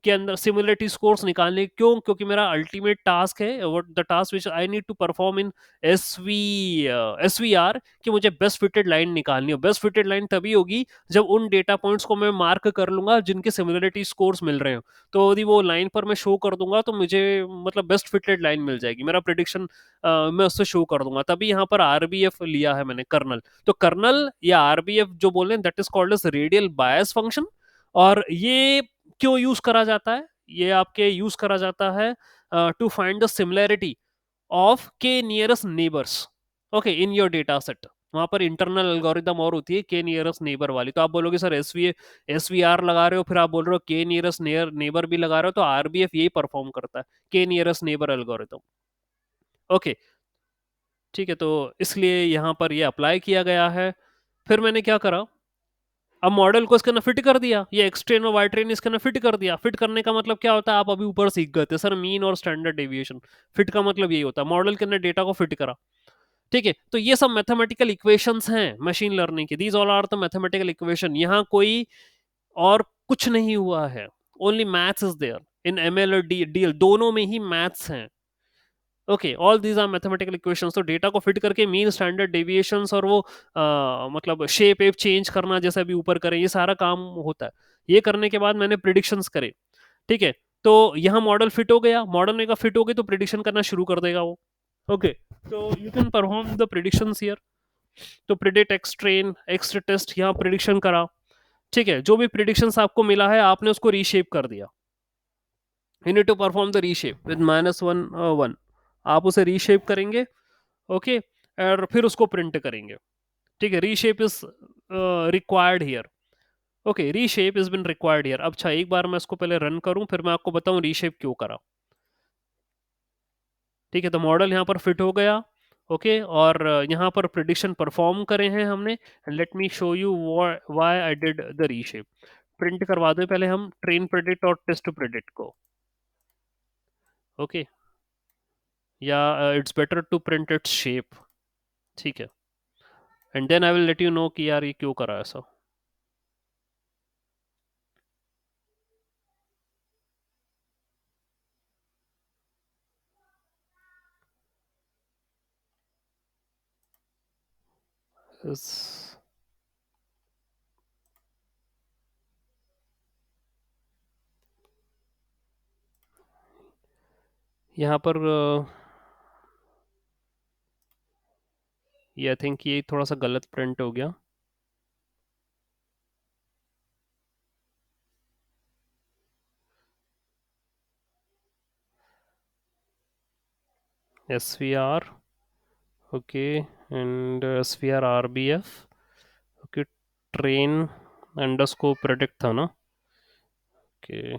के अंदर सिमिलरिटी स्कोर्स निकालने, क्यों? क्योंकि मेरा अल्टीमेट टास्क है, what the task which I need to perform in SVR, कि मुझे बेस्ट फिटेड लाइन निकालनी हो। बेस्ट फिटेड लाइन तभी होगी जब उन डेटा पॉइंट्स को मैं मार्क कर लूंगा जिनके सिमिलरिटी स्कोर्स मिल रहे हो। तो यदि वो लाइन पर मैं शो कर दूंगा तो मुझे मतलब बेस्ट फिटेड लाइन मिल जाएगी, मेरा प्रिडिक्शन मैं उससे शो कर दूंगा। तभी यहाँ पर आरबीएफ लिया है मैंने, कर्नल। तो कर्नल या आरबीएफ जो बोल रहे हैं, that is called as radial bias function. और ये क्यों यूज करा जाता है? ये आपके यूज करा जाता है to find the similarity of K nearest neighbours, okay, in your data set. वहां पर इंटरनल एल्गोरिदम और होती है के नियरेस्ट नेबर वाली। तो आप बोलोगे सर एसवीआर लगा रहे हो, फिर आप बोल रहे हो के नियरेस्ट नेबर भी लगा रहे हो, तो आरबीएफ यही परफॉर्म करता है, के नियरेस्ट नेबर एल्गोरिदम। ओके, ठीक है, तो इसलिए यहाँ पर ये अप्लाई किया गया है। फिर मैंने क्या करा, अब मॉडल को इसके अंदर फिट कर दिया, ये एक्स ट्रेन और वाई ट्रेन इसके अंदर फिट कर दिया। फिट करने का मतलब क्या होता है, आप अभी ऊपर सीख गए थे सर, मीन और स्टैंडर्ड डेविएशन। फिट का मतलब यही होता है, मॉडल के अंदर डेटा को फिट करा। ठीक है, तो ये सब मैथमेटिकल इक्वेशंस हैं मशीन लर्निंग की, these all are the mathematical equation. यहाँ कोई और कुछ नहीं हुआ है, only maths is there in ML और डीएल, दोनों में ही मैथ्स हैं। Okay, all these are mathematical equations. तो डेटा को फिट करके मीन स्टैंडर्ड डेविएशंस और वो मतलब शेप एप चेंज करना, जैसे अभी ऊपर करें, ये सारा काम होता है। ये करने के बाद मैंने प्रिडिक्शंस करे। ठीक है, तो यहाँ मॉडल फिट हो गया, मॉडल में का फिट हो गई तो प्रिडिक्शन करना शुरू कर देगा वो। ओके, तो you can perform the predictions here. तो predict X train X test, यहाँ प्रिडिक्शन करा। ठीक है, जो भी प्रिडिक्शंस आपको मिला है आपने उसको रीशेप कर दिया। You need to perform the reshape with -1 1, आप उसे रीशेप करेंगे। ओके, और फिर उसको प्रिंट करेंगे। ठीक है, reshape is required here. Okay, reshape is been required here. अच्छा, एक बार मैं इसको पहले रन करूं, फिर मैं आपको बताऊं रीशेप क्यों करा। ठीक है, तो मॉडल यहाँ पर फिट हो गया। ओके, और यहाँ पर प्रिडिक्शन परफॉर्म करे हैं हमने। Let me show you why I did the reshape. Print करवा दो पहले हम ट्रेन प्रेडिक्ट और टेस्ट प्रेडिक्ट को। ओके, या it's better to print its shape. ठीक है, and then I will let you know कि यार ये क्यों करा ऐसा। इस यहाँ पर ये आई थिंक ये थोड़ा सा गलत प्रिंट हो गया। SVR, okay, and SVR RBF, okay, train underscore predict था ना। ओके,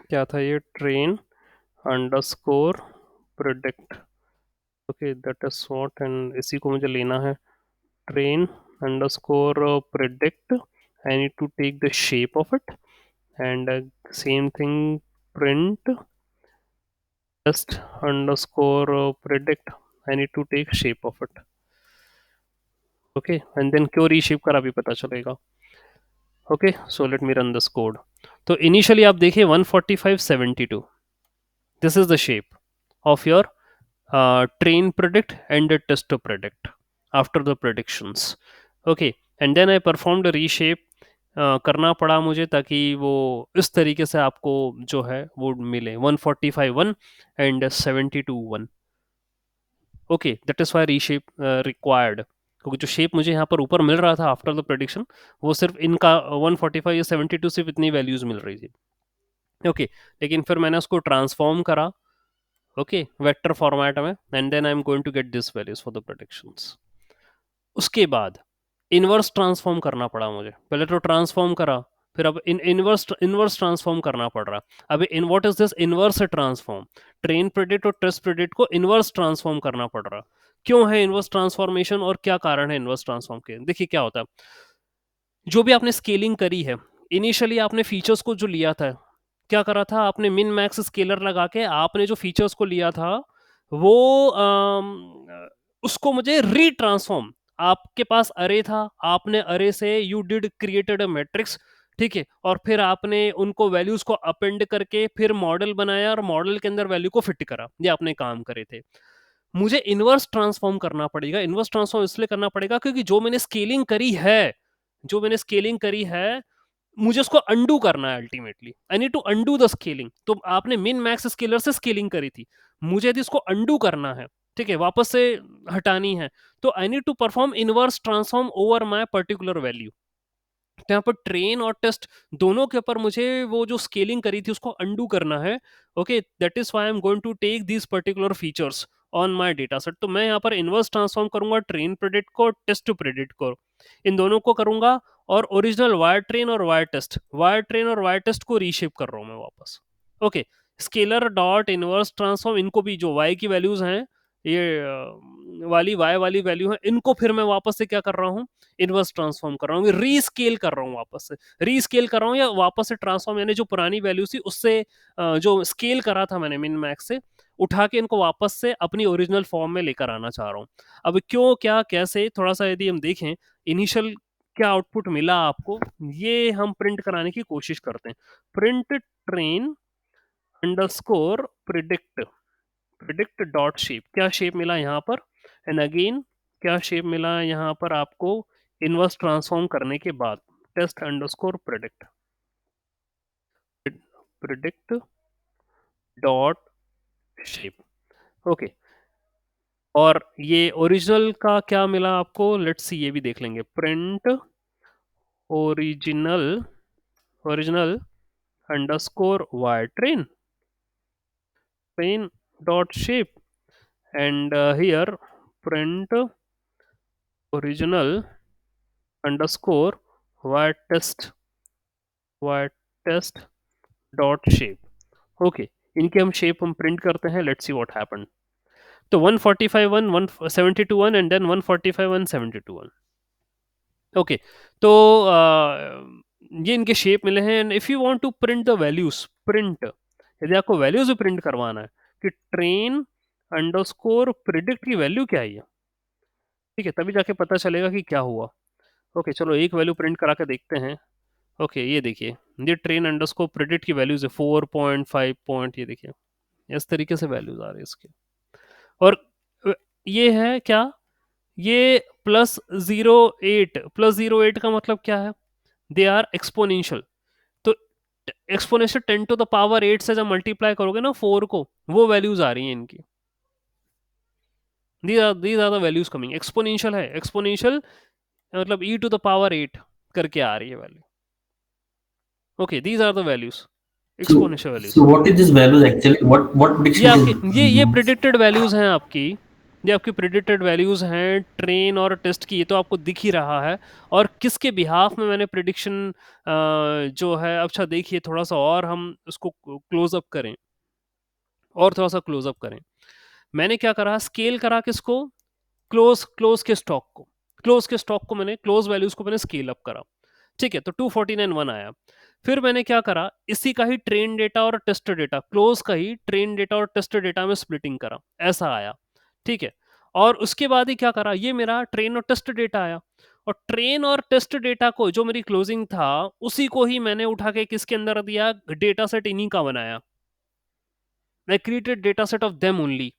क्या था ये, train underscore predict. Okay, that is what, and इसी को मुझे लेना है, train underscore predict. I need to take the shape of it, and same thing, print just underscore predict, I need to take shape of it. Okay, and then क्यों reshape करा अभी पता चलेगा। okay, so let me run this code. तो initially आप देखिए 145 72, this is the shape of your train predict and the test to predict after the predictions. Okay, and then I performed a reshape, करना पड़ा मुझे ताकि वो इस तरीके से आपको जो है वो मिले 145 1 and 72 1। Okay, that is why reshape required, क्योंकि जो शेप मुझे यहाँ पर ऊपर मिल रहा था आफ्टर द प्रेडिक्शन, वो सिर्फ इनका 145 या 72 सिर्फ इतनी वैल्यूज मिल रही थी। ओके, लेकिन फिर मैंने उसको ट्रांसफॉर्म करा, ओके, वेक्टर फॉर्मेट में, and then I am going to get this values for the predictions. उसके बाद इनवर्स ट्रांसफॉर्म करना पड़ा मुझे, पहले तो ट्रांसफॉर्म करा, फिर अब इनवर्स इनवर्स ट्रांसफॉर्म करना पड़ रहा। अब in what is this inverse transform, train predict और टेस्ट प्रेडिक्ट को इनवर्स ट्रांसफॉर्म करना पड़ रहा। क्यों है इनवर्स ट्रांसफॉर्मेशन और क्या कारण है इनवर्स ट्रांसफॉर्म के? देखिए क्या होता है, जो भी आपने स्केलिंग करी है, इनिशियली आपने फीचर्स को जो लिया था, क्या करा था आपने, मिन मैक्स स्केलर लगा के आपने जो फीचर्स को लिया था वो उसको मुझे रीट्रांसफॉर्म, आपके पास अरे था, आपने अरे से you did created a matrix, ठीक है, और फिर आपने उनको वैल्यूज को अपेंड करके फिर मॉडल बनाया और मॉडल के अंदर वैल्यू को फिट करा, ये आपने काम करे थे। मुझे इनवर्स ट्रांसफॉर्म करना पड़ेगा। इनवर्स ट्रांसफॉर्म इसलिए करना पड़ेगा क्योंकि जो मैंने स्केलिंग करी है मुझे उसको अंडू करना है। Ultimately I need to undo the scaling. तो आपने मिन मैक्स स्केलर से स्केलिंग करी थी, मुझे यदि इसको अंडू करना है, ठीक है, वापस से हटानी है, तो I need to perform inverse transform over my particular value. तो यहाँ पर ट्रेन और टेस्ट दोनों के ऊपर मुझे वो जो स्केलिंग करी थी उसको अंडू करना है। Okay, that is why I am going to take these particular features on my data set. तो मैं यहाँ पर इनवर्स ट्रांसफॉर्म करूंगा ट्रेन प्रेडिक्ट को, टेस्ट प्रेडिक्ट को, इन दोनों को करूंगा, और ओरिजिनल वायर ट्रेन और वायर टेस्ट को रीशेप कर रहा हूं मैं वापस। Okay, scaler dot inverse transform, इनको भी जो y की वैल्यूज हैं, ये वाली y वाली वैल्यू है, इनको फिर मैं वापस से क्या कर रहा हूँ, इनवर्स ट्रांसफॉर्म कर रहा हूँ, रीस्केल कर रहा हूँ वापस से, रीस्केल कर रहा हूँ या वापस से ट्रांसफॉर्म, यानी जो पुरानी वैल्यू थी उससे जो स्केल करा था मैंने मिन मैक्स से, उठा के इनको वापस से अपनी ओरिजिनल फॉर्म में लेकर आना चाह रहा हूँ। अब क्यों, क्या, कैसे, थोड़ा सा यदि हम देखें, इनिशियल क्या आउटपुट मिला आपको, ये हम प्रिंट कराने की कोशिश करते हैं। Print train underscore predict, predict dot shape, क्या शेप मिला यहाँ पर, एंड अगेन क्या शेप मिला यहाँ पर आपको इनवर्स ट्रांसफॉर्म करने के बाद, test underscore predict, predict dot shape. Okay, और ये ओरिजिनल का क्या मिला आपको, लेट्स सी, ये भी देख लेंगे, print original, original underscore wire train, train dot shape, and here print original underscore y test, y test dot shape। Okay, इनके हम शेप हम प्रिंट करते हैं, लेट्स सी व्हाट हैपेंड। तो 145 1 172 1 एंड देन 145 1 72 1। ओके, तो ये इनके शेप मिले हैं, and if you want to print the values, print, यदि आपको वैल्यूज भी प्रिंट करवाना है कि ट्रेन अंडरस्कोर प्रिडिक्ट की वैल्यू क्या है, ठीक है, तभी जाके पता चलेगा कि क्या हुआ। ओके, चलो एक वैल्यू प्रिंट करा के देखते हैं। ओके, ये देखिए, ये ट्रेन अंडरस्कोर प्रेडिक्ट की वैल्यूज है 4.5 पॉइंट, ये देखिए इस तरीके से वैल्यूज आ रही है इसके। और ये है क्या, ये +08, +08 का मतलब क्या है, दे आर एक्सपोनेंशियल। तो एक्सपोनेंशियल 10⁸ से जब मल्टीप्लाई करोगे ना 4 को, वो वैल्यूज आ रही हैं इनकी। these are the values coming, exponential है, एक्सपोनेंशियल मतलब e⁸ करके आ रही है value. Okay, these are the values, So, exponential values। so what is this values actually? What ये prediction is आपके, ये used? प्रिडिक्टेड वैल्यूज हैं आपकी, ये आपकी प्रिडिक्टेड वैल्यूज हैं ट्रेन और टेस्ट की, ये तो आपको दिख ही रहा है। और किसके बिहाफ में मैंने प्रिडिक्शन जो है, अच्छा देखिए थोड़ा सा और हम उसको क्लोज अप करें, और थोड़ा सा क्लोज अप करें। मैंने क्या करा, स्केल करा किसको, क्लोज क्लोज के स्टॉक को, क्लोज के स्टॉक को मैंने, क्लोज वैल्यूज को मैंने स्केल अप करा, ठीक है, तो 249 1 आया। फिर मैंने क्या करा, इसी का ही ट्रेन डेटा और टेस्ट डेटा, क्लोज का ही ट्रेन डेटा और टेस्ट डेटा में स्प्लिटिंग करा, ऐसा आया, ठीक है। और उसके बाद ही क्या करा, ये मेरा ट्रेन और टेस्ट डेटा आया, और ट्रेन और टेस्ट डेटा को जो मेरी क्लोजिंग था उसी को ही मैंने उठा के किसके अंदर दिया, डेटा सेट इन्हीं का बनाया, मैं created data set of them only.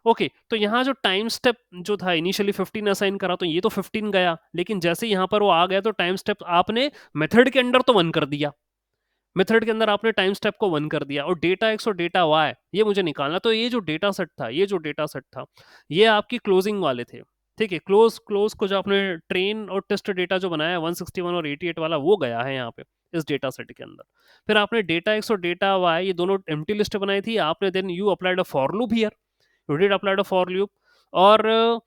Okay, तो यहाँ जो टाइम स्टेप जो था, इनिशियली 15 असाइन करा, तो ये तो 15 गया, लेकिन जैसे यहाँ पर वो आ गया तो टाइम स्टेप आपने मेथड के अंदर तो 1 कर दिया, मेथड के अंदर आपने टाइम स्टेप को 1 कर दिया, और डेटा एक्स और डेटा वाई ये मुझे निकालना। तो ये जो डेटा सेट था, ये जो डेटा सेट था, ये आपकी क्लोजिंग वाले थे, ठीक है। क्लोज क्लोज को जो आपने ट्रेन और टेस्ट डेटा जो बनाया 161 और 88 वाला, वो गया है यहाँ पे इस डेटा सेट के अंदर। फिर आपने डेटा एक्स और डेटा वाई ये दोनों एम्प्टी लिस्ट बनाई थी आपने, then you applied a for loop here, you did applied a for loop, और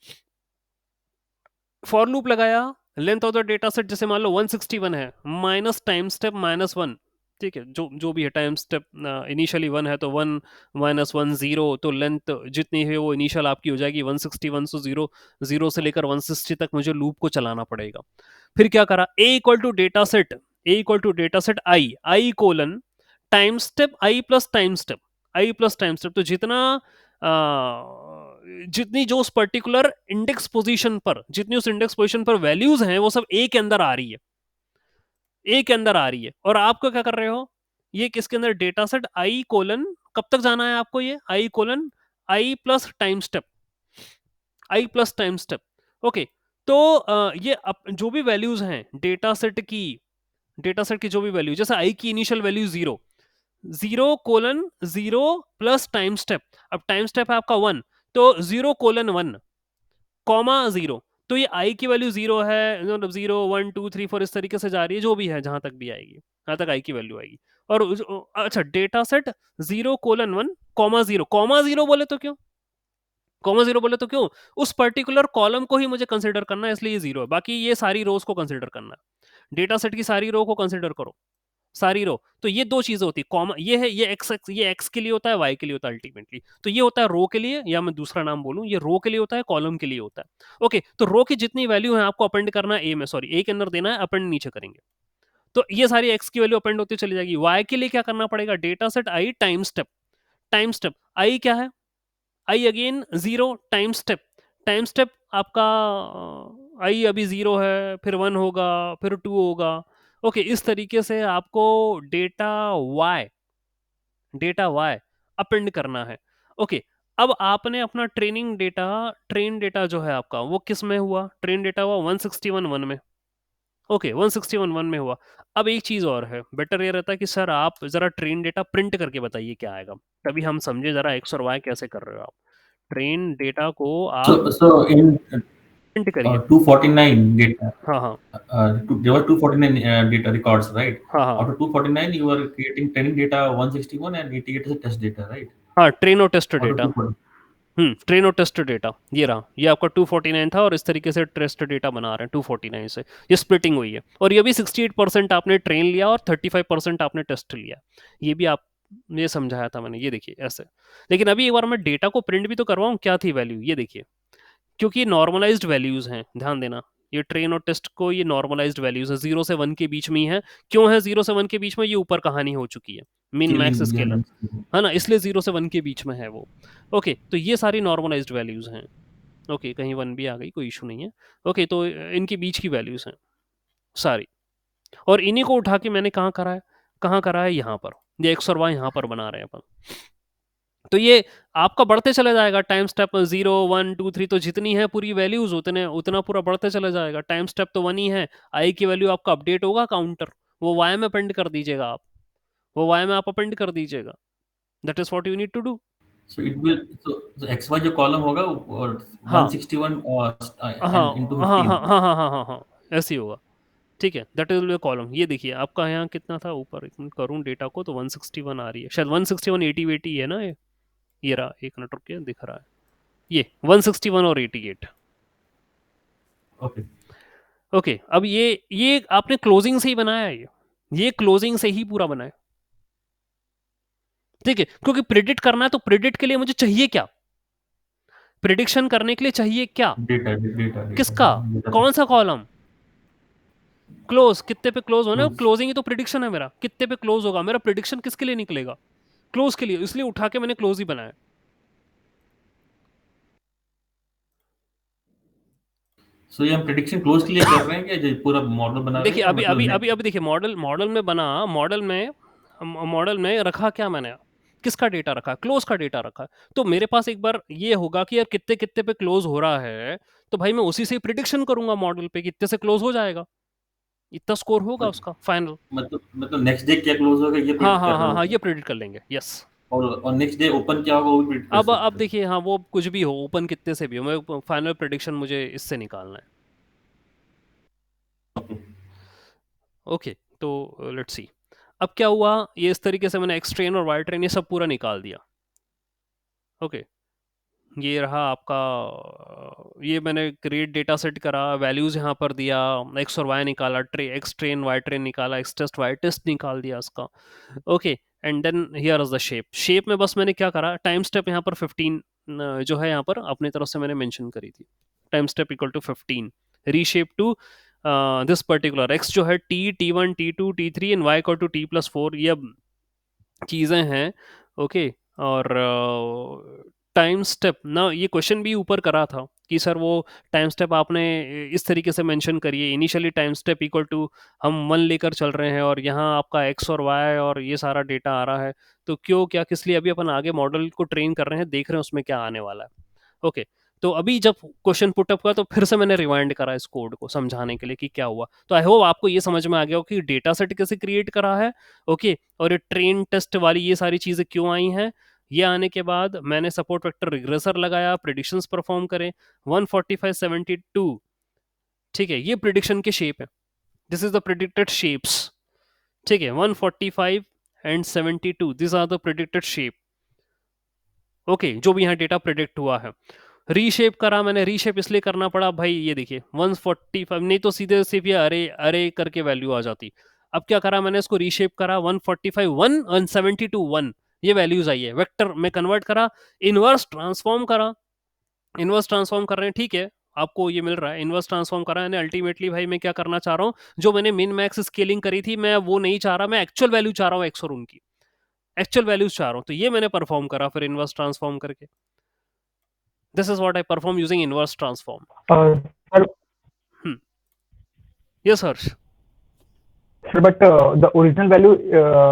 फॉर लूप लगाया, length of the data set जैसे मान लो 161 है, माइनस टाइम स्टेप -1, ठीक है, जो भी है टाइम स्टेप इनिशियली 1 है तो 1 -1 0, तो लेंथ जितनी है वो इनिशियल आपकी हो जाएगी 161, सो 0 से लेकर 160 तक मुझे लूप को चलाना पड़ेगा। फिर क्या करा, A equal to data set I colon time step I plus time step, तो जितनी जो उस पर्टिकुलर इंडेक्स पोजीशन पर, जितनी उस इंडेक्स पोजीशन पर वैल्यूज हैं वो सब ए के अंदर आ रही है, ए के अंदर आ रही है। और आपको क्या कर रहे हो, ये किसके अंदर, डेटा सेट आई कोलन, कब तक जाना है आपको, ये आई colon I plus time step, okay. तो ये जो भी वैल्यूज हैं डेटा सेट की जो भी वैल्यू, जैसे आई की initial value 0 plus time step, अब टाइम स्टेप है आपका 1, तो 0:1 कॉमा 0, तो ये आई की वैल्यू 0 है, मतलब 0 1 2 3 4 इस तरीके से जा रही है, जो भी है जहां तक भी आएगी, जहां तक आई की वैल्यू आएगी। और अच्छा, डेटा सेट 0:1 कॉमा 0 बोले तो क्यों, उस पर्टिकुलर कॉलम को ही मुझे कंसिडर करना है, इसलिए ये 0 है, बाकी ये सारी रोज को कंसिडर करना है, डेटा सेट की सारी रो को कंसिडर करो, सारी रो। तो ये दो चीजें होती है, कॉमा ये है, ये एक्स के लिए होता है, वाई के लिए होता है अल्टीमेटली। तो ये होता है रो के लिए, या मैं दूसरा नाम बोलूं, ये रो के लिए होता है, कॉलम के लिए होता है। ओके, तो रो की जितनी वैल्यू है आपको अपेंड करना है ए में, सॉरी ए के अंदर देना है, अपेंड नीचे करेंगे, तो ये सारी एक्स की वैल्यू अपेंड होती चली जाएगी। वाई के लिए क्या करना पड़ेगा, डेटा सेट आई टाइम स्टेप आई क्या है, आई अगेन 0 टाइम स्टेप आपका आई अभी 0 है, फिर 1 होगा, फिर 2 होगा। ओके, इस तरीके से आपको डेटा वाई अपेंड करना है। ओके, अब आपने अपना ट्रेन डेटा जो है आपका वो किस में हुआ, ट्रेन डेटा हुआ 161 में, ओके 161 में हुआ। अब एक चीज और है, बेटर ये रहता है कि सर आप जरा ट्रेन डेटा प्रिंट करके बताइए क्या आएगा, तभी हम समझे जरा एक्स और वाई कैसे कर रहे हो आप। ट्रेन डेटा को आप So in प्रिंट करिए। 249 data, हाँ हाँ there were 249 data records, right? हाँ हाँ Out of 249, you were creating training data 161 and 88 as a test data, right? हाँ, ट्रेन और test Out of data, 240. Train और टेस्ट डेटा ये रहा, ये आपका 249 था, और इस तरीके से टेस्ट डेटा बना रहे हैं 249 से, ये स्प्लिटिंग हुई है। और ये भी 68% आपने ट्रेन लिया और 35% आपने टेस्ट लिया, ये भी आप, ये समझाया था मैंने, ये देखिए ऐसे। लेकिन अभी एक बार मैं डेटा को प्रिंट भी तो करवाऊँ, क्या थी वैल्यू, ये देखिए, क्योंकि नॉर्मलाइज्ड वैल्यूज हैं, ध्यान देना, ये ट्रेन और टेस्ट को ये नॉर्मलाइज्ड वैल्यूज है, 0 से 1 के बीच में ही है। क्यों है 0 से 1 के बीच में, ये ऊपर कहानी हो चुकी है, min max Scaling, yeah, scalar, scaling. है ना, इसलिए 0 से 1 के बीच में है वो। ओके, तो ये सारी नॉर्मलाइज्ड वैल्यूज हैं। ओके, कहीं 1 भी आ गई कोई इशू नहीं है। ओके, तो इनके बीच की वैल्यूज हैं सारी, और इन्हीं को उठा के मैंने कहाँ करा है, यहाँ पर, ये एक्स और वाई यहाँ पर बना रहे हैं अपन। तो ये आपका बढ़ते चले जाएगा, टाइम स्टेप 0 1 2 3, तो जितनी है पूरी वैल्यूज उतना पूरा बढ़ते चले जाएगा। टाइम स्टेप तो 1 ही है, आई की वैल्यू आपका अपडेट होगा काउंटर, वो वाई में अपेंड कर दीजिएगा आप, वो वाई में आप अपेंड कर दीजिएगा, that is what you need to do. So it will, so XY जो column होगा और हाँ 161 हाँ and into हाँ 15. हाँ हाँ हाँ हाँ हाँ हाँ, ऐसे ही होगा, ठीक है, दैट इज कॉलम। ये देखिए आपका यहाँ कितना था ऊपर, एक मिनट करूँ डेटा को, तो 161 आ रही है शायद, 161 80 है ना, ये रहा, एक मिनट रुक के दिख रहा है, ये 161 और 88। Okay. ओके, अब ये आपने क्लोजिंग से ही बनाया है, ये क्लोजिंग से ही पूरा बनाया, ठीक है, क्योंकि प्रिडिक्ट करना है, तो प्रिडिक्ट के लिए मुझे चाहिए क्या, प्रिडिक्शन करने के लिए चाहिए क्या, Data. किसका, Data. कौन सा कॉलम, क्लोज, कितने पे क्लोज होना है, क्लोजिंग ही तो प्रिडिक्शन है मेरा, कितने पे क्लोज होगा मेरा, प्रिडिक्शन किसके लिए निकलेगा, क्लोज के लिए, इसलिए उठा के मैंने क्लोज ही बनाया। So ये हम prediction close के लिए कर रहे हैं क्या, जो पूरा मॉडल बना रहे देखिए हैं, या अभी मतलब अभी अभी next? अभी देखिए, मॉडल में रखा क्या मैंने, किसका डेटा रखा, क्लोज का डेटा रखा, तो मेरे पास एक बार ये होगा कि यार कितने कितने पे क्लोज हो रहा है, तो भाई मैं उसी से प्रिडिक्शन करूंगा मॉडल पे, कितने से क्लोज हो जाएगा, इतना स्कोर होगा उसका फाइनल। मतलब नेक्स्ट डे क्या क्लोज होगा ये हाँ प्रिडिक्ट कर हाँ रहे हाँ हो हाँ, क्या? ये प्रिडिक्ट कर लेंगे, यस। और नेक्स्ट डे ओपन क्या होगा वो भी प्रिडिक्ट कर अब सकते हो? देखिए, हाँ वो कुछ भी हो, ओपन कितने से भी हो, मैं फाइनल प्रिडिक्शन मुझे इससे निकालना है। Okay. ओके, तो लेट्स सी, अब क्या हुआ, ये इस तरीके से मैंने एक्स ट्रेन और वाई ट्रेन ये सब पूरा निकाल दिया। ओके, ये रहा आपका, ये मैंने क्रिएट डेटा सेट करा, वैल्यूज यहाँ पर दिया, एक्स और वाई निकाला, एक्स ट्रेन वाई ट्रेन निकाला, एक्स टेस्ट वाई टेस्ट निकाल दिया इसका। Okay, and then here is the shape. Shape में बस मैंने क्या करा, टाइम स्टेप यहाँ पर 15 जो है यहाँ पर अपनी तरफ से मैंने मेंशन करी थी, time step equal to 15, reshape to this particular x जो है T1 T2 T3 and Y equal to T+4, ये चीज़ें हैं। ओके, और टाइम स्टेप ना, ये क्वेश्चन भी ऊपर करा था कि सर वो टाइम स्टेप आपने इस तरीके से मेंशन करिए, initially time step equal to हम 1 लेकर चल रहे हैं और यहाँ आपका एक्स और वाई और ये सारा डेटा आ रहा है, तो क्यों क्या किस लिए, अभी अपन आगे मॉडल को ट्रेन कर रहे हैं, देख रहे हैं उसमें क्या आने वाला है। ओके, तो अभी जब क्वेश्चन पुटअप हुआ तो फिर से मैंने रिवाइंड करा इस कोड को समझाने के लिए कि क्या हुआ। तो आई होप आपको ये समझ में आ गया हो कि डेटा सेट कैसे क्रिएट करा है। ओके, और ये ट्रेन टेस्ट वाली ये सारी चीज़ें क्यों आई हैं। ये आने के बाद मैंने सपोर्ट वेक्टर रिग्रेसर लगाया, प्रिडिक्शंस परफॉर्म करें 145 72, ठीक है, ये प्रिडिक्शन के शेप है, this is the predicted shapes, ठीक है, 145 and 72 this are the predicted shape. Okay, जो भी यहाँ डेटा प्रिडिक्ट हुआ है, रीशेप करा मैंने, रीशेप इसलिए करना पड़ा भाई, ये देखिए 145, नहीं तो सीधे सिर्फ ये अरे अरे करके वैल्यू आ जाती। अब क्या करा मैंने, इसको रीशेप करा, 145 1 और 72 1, ये वैल्यूज आई है, वेक्टर में कन्वर्ट करा, इनवर्स ट्रांसफॉर्म करा, इनवर्स ट्रांसफॉर्म कर रहे हैं, ठीक है, आपको ये मिल रहा है, इनवर्स ट्रांसफॉर्म करा है। अल्टीमेटली भाई मैं क्या करना चाह रहा हूँ, जो मैंने मिन मैक्स स्केलिंग करी थी मैं वो नहीं चाह रहा, मैं एक्चुअल वैल्यू चाह रहा हूँ, एक्स और उनकी एक्चुअल वैल्यूज चाह रहा हूँ, तो ये मैंने परफॉर्म करा फिर इनवर्स ट्रांसफॉर्म करके। This is what I perform using inverse transform. Sir, yes Harsh. sir, but the original value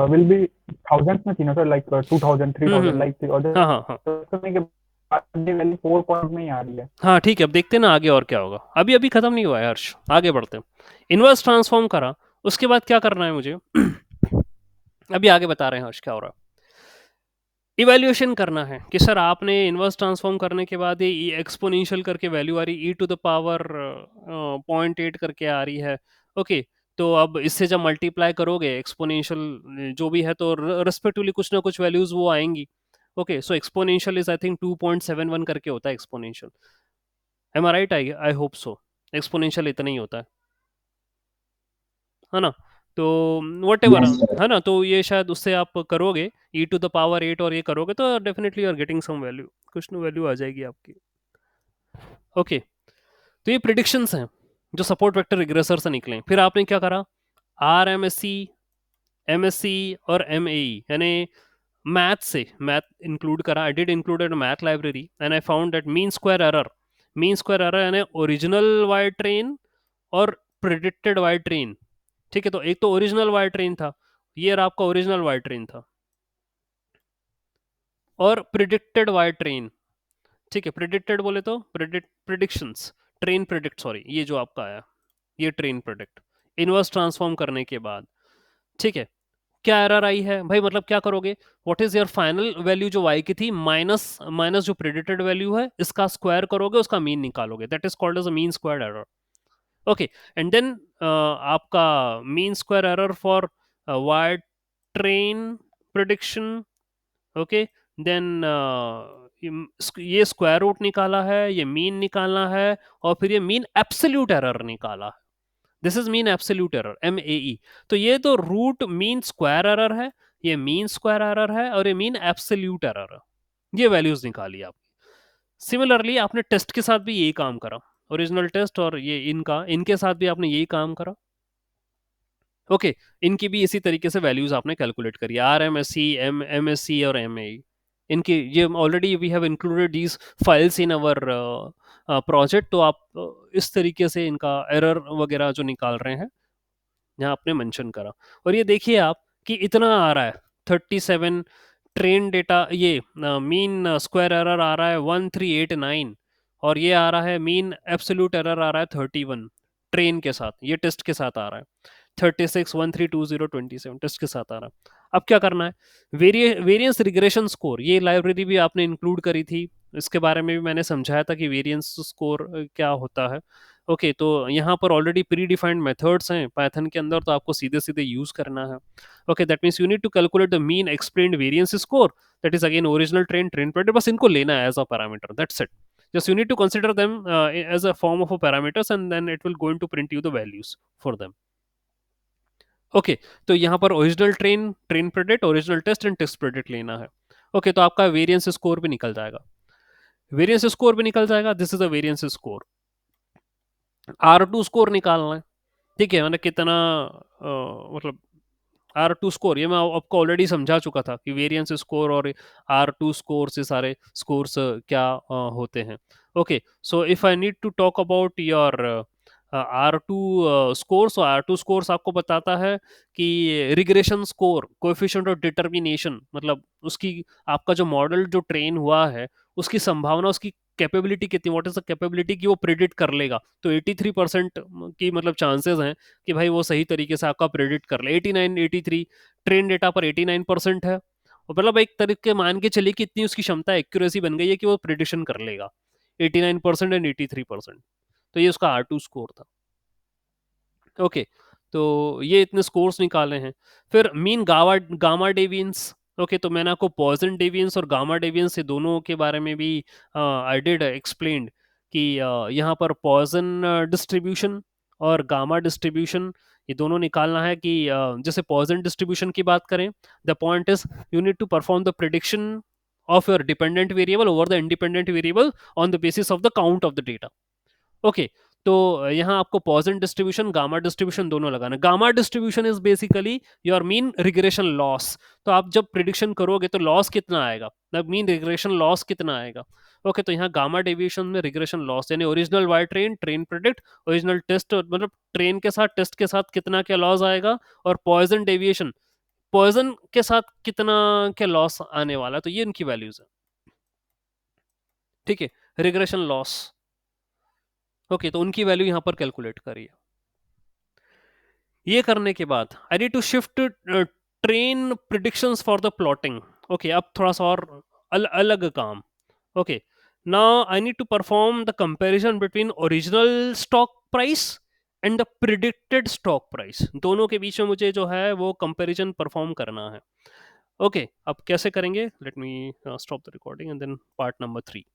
will be thousands में थी ना sir, like 2000 3000 like the other हाँ हाँ हाँ समय के बाद ये value 4 पॉइंट में ही आ रही है। हाँ, ठीक है, अब देखते हैं ना आगे और क्या होगा, अभी अभी खत्म नहीं हुआ है हर्ष, आगे बढ़ते हैं। इनवर्स ट्रांसफॉर्म करा, उसके बाद क्या करना है मुझे अभी आगे बता रहे हैं हर्ष क्या हो रहा है। इवैल्यूएशन करना है कि सर आपने इनवर्स ट्रांसफॉर्म करने के बाद ये एक्सपोनेंशियल करके वैल्यू आ रही, e⁻⁸ 0.8 करके आ रही है। ओके, तो अब इससे जब मल्टीप्लाई करोगे एक्सपोनेंशियल जो भी है तो रेस्पेक्टिवली कुछ ना कुछ वैल्यूज वो आएंगी। Okay, so exponential is I think 2.71 करके होता है exponential, am I right, I hope so, exponential इतना ही होता है ना, तो वट एवर, है ना, तो ये शायद उससे आप करोगे e⁻⁸ और ये करोगे तो definitely you are getting some value, कुछ ना वैल्यू आ जाएगी आपकी। ओके, तो ये प्रिडिक्शंस हैं जो सपोर्ट वेक्टर रिग्रेसर से निकले। फिर आपने क्या करा, आर एम एस सी और एम ए यानी मैथ से मैथ इंक्लूड करा, I did included math library and I found that mean square error यानी ओरिजिनल वाई ट्रेन और प्रिडिक्टेड वाई ट्रेन, ठीक है, तो एक तो ओरिजिनल वाई ट्रेन था, ये रहा आपका ओरिजिनल वाई ट्रेन था, और प्रिडिक्टेड वाई ट्रेन, ठीक है, प्रिडिक्टेड बोले तो प्रिडिक्शंस, ट्रेन प्रिडिक्ट, सॉरी, ये जो आपका आया ये ट्रेन प्रिडिक्ट इनवर्स ट्रांसफॉर्म करने के बाद, ठीक है, क्या एरर आई है भाई, मतलब क्या करोगे, what is your final value जो y की थी माइनस माइनस जो प्रिडिक्टेड वैल्यू है इसका स्क्वायर करोगे, उसका मीन निकालोगे, that is called as a mean square error. Okay, and then आपका mean square error for y train prediction. Okay, then ये स्क्वायर रूट निकाला है, ये मीन निकालना है, और फिर ये मीन एब्सोल्यूट एरर निकाला है, this is mean absolute error MAE। तो ये तो रूट मीन स्क्वायर एरर है, ये मीन स्क्वायर एरर है, और ये मीन एब्सोल्यूट एरर है, ये वैल्यूज निकाली आपकी। सिमिलरली आपने टेस्ट के साथ भी यही काम करा, ओरिजिनल टेस्ट और ये इनके साथ भी आपने यही काम करा। ओके, इनकी भी इसी तरीके से वैल्यूज आपने कैलकुलेट करी, RMSE MSC और MAE, इनकी ये already we have included these files in our project, तो आप इस तरीके से इनका एरर वगैरह जो निकाल रहे हैं यहाँ आपने मेंशन करा। और ये देखिए आप कि इतना आ रहा है 37 ट्रेन डेटा, ये मीन स्क्वायर एरर आ रहा है 1389, और ये आ रहा है मीन एब्सोल्यूट एरर आ रहा है 31 ट्रेन के साथ, ये टेस्ट के साथ आ रहा है 36 132027 टेस्ट के साथ आ रहा है। अब क्या करना है, वेरिएंस रिग्रेशन स्कोर, ये लाइब्रेरी भी आपने इंक्लूड करी थी, इसके बारे में भी मैंने समझाया था कि वेरिएंस स्कोर क्या होता है। ओके, तो यहाँ पर ऑलरेडी प्री डिफाइंड मेथड्स हैं पाइथन के अंदर, तो आपको सीधे सीधे यूज करना है. Okay, that means you need to calculate the mean explained variance score, that is again original train predict. बस इनको लेना है as a parameter, that's it. Just you need to consider them as a form of a parameters, and then it will going to print you the values for them. Okay, तो यहाँ पर original train predict, original test and test predict लेना है. Okay, तो आपका variance score भी निकल जाएगा. वेरिएंस स्कोर भी निकल जाएगा. This is a variance score. R2 score निकालना है. ठीक है, मैंने कितना मतलब R2 स्कोर, ये मैं आपको ऑलरेडी समझा चुका था कि वेरिएंस स्कोर और R2 स्कोर से सारे स्कोर्स क्या होते हैं. Okay, so if I need to talk about your R2 score, so R2 scores आपको बताता है कि regression score, coefficient of determination, मतलब उसकी आपका जो मॉडल जो ट्रेन हुआ है उसकी संभावना, उसकी कैपेबिलिटी कितनी, व्हाट इज द कैपेबिलिटी कि वो प्रिडिक्ट कर लेगा. तो 83% की मतलब चांसेस हैं कि भाई वो सही तरीके से आपका प्रिडिक्ट कर ले. 89, 83 ट्रेन डेटा पर 89% है, और मतलब एक तरीके मान के चलिए कि इतनी उसकी क्षमता एक्यूरेसी बन गई है कि वो प्रिडिक्शन कर लेगा. 89% एंड 83%. तो ये उसका R2 स्कोर था. ओके, तो ये इतने स्कोर्स निकाले हैं. फिर मीन गामा डेवियंस. ओके, तो मैंने आपको पॉइजन डेवियंस और गामा डेवियंस, ये दोनों के बारे में भी आई डिड एक्सप्लेन कि यहाँ पर पॉइजन डिस्ट्रीब्यूशन और गामा डिस्ट्रीब्यूशन, ये दोनों निकालना है कि जैसे पॉइजन डिस्ट्रीब्यूशन की बात करें, the point is you need to perform the prediction of your dependent variable over the independent variable on the basis of the count of the data. Okay, तो यहाँ आपको पॉइजन डिस्ट्रीब्यूशन, गामा डिस्ट्रीब्यूशन दोनों लगाना. Gamma distribution is basically your mean regression loss. तो आप जब prediction करोगे तो लॉस कितना आएगा, मीन रिग्रेशन लॉस कितना आएगा. ओके, तो यहाँ गामा डेविएशन में रिग्रेशन लॉस, यानी original y train predict, original test मतलब ट्रेन के साथ टेस्ट के साथ कितना क्या लॉस आएगा, और पॉइजन डेविएशन, पॉइजन के साथ कितना क्या लॉस आने वाला है. तो ये इनकी वैल्यूज है. ठीक है, रिग्रेशन लॉस. ओके, तो उनकी वैल्यू यहाँ पर कैलकुलेट करिए. ये करने के बाद I need to shift train predictions for the plotting. Okay, अब थोड़ा सा और अलग काम. Okay, now I need to perform the comparison between original stock price and the predicted stock price. दोनों के बीच में मुझे जो है वो कंपैरिजन परफॉर्म करना है. ओके, अब कैसे करेंगे, let me stop the recording and then part number 3.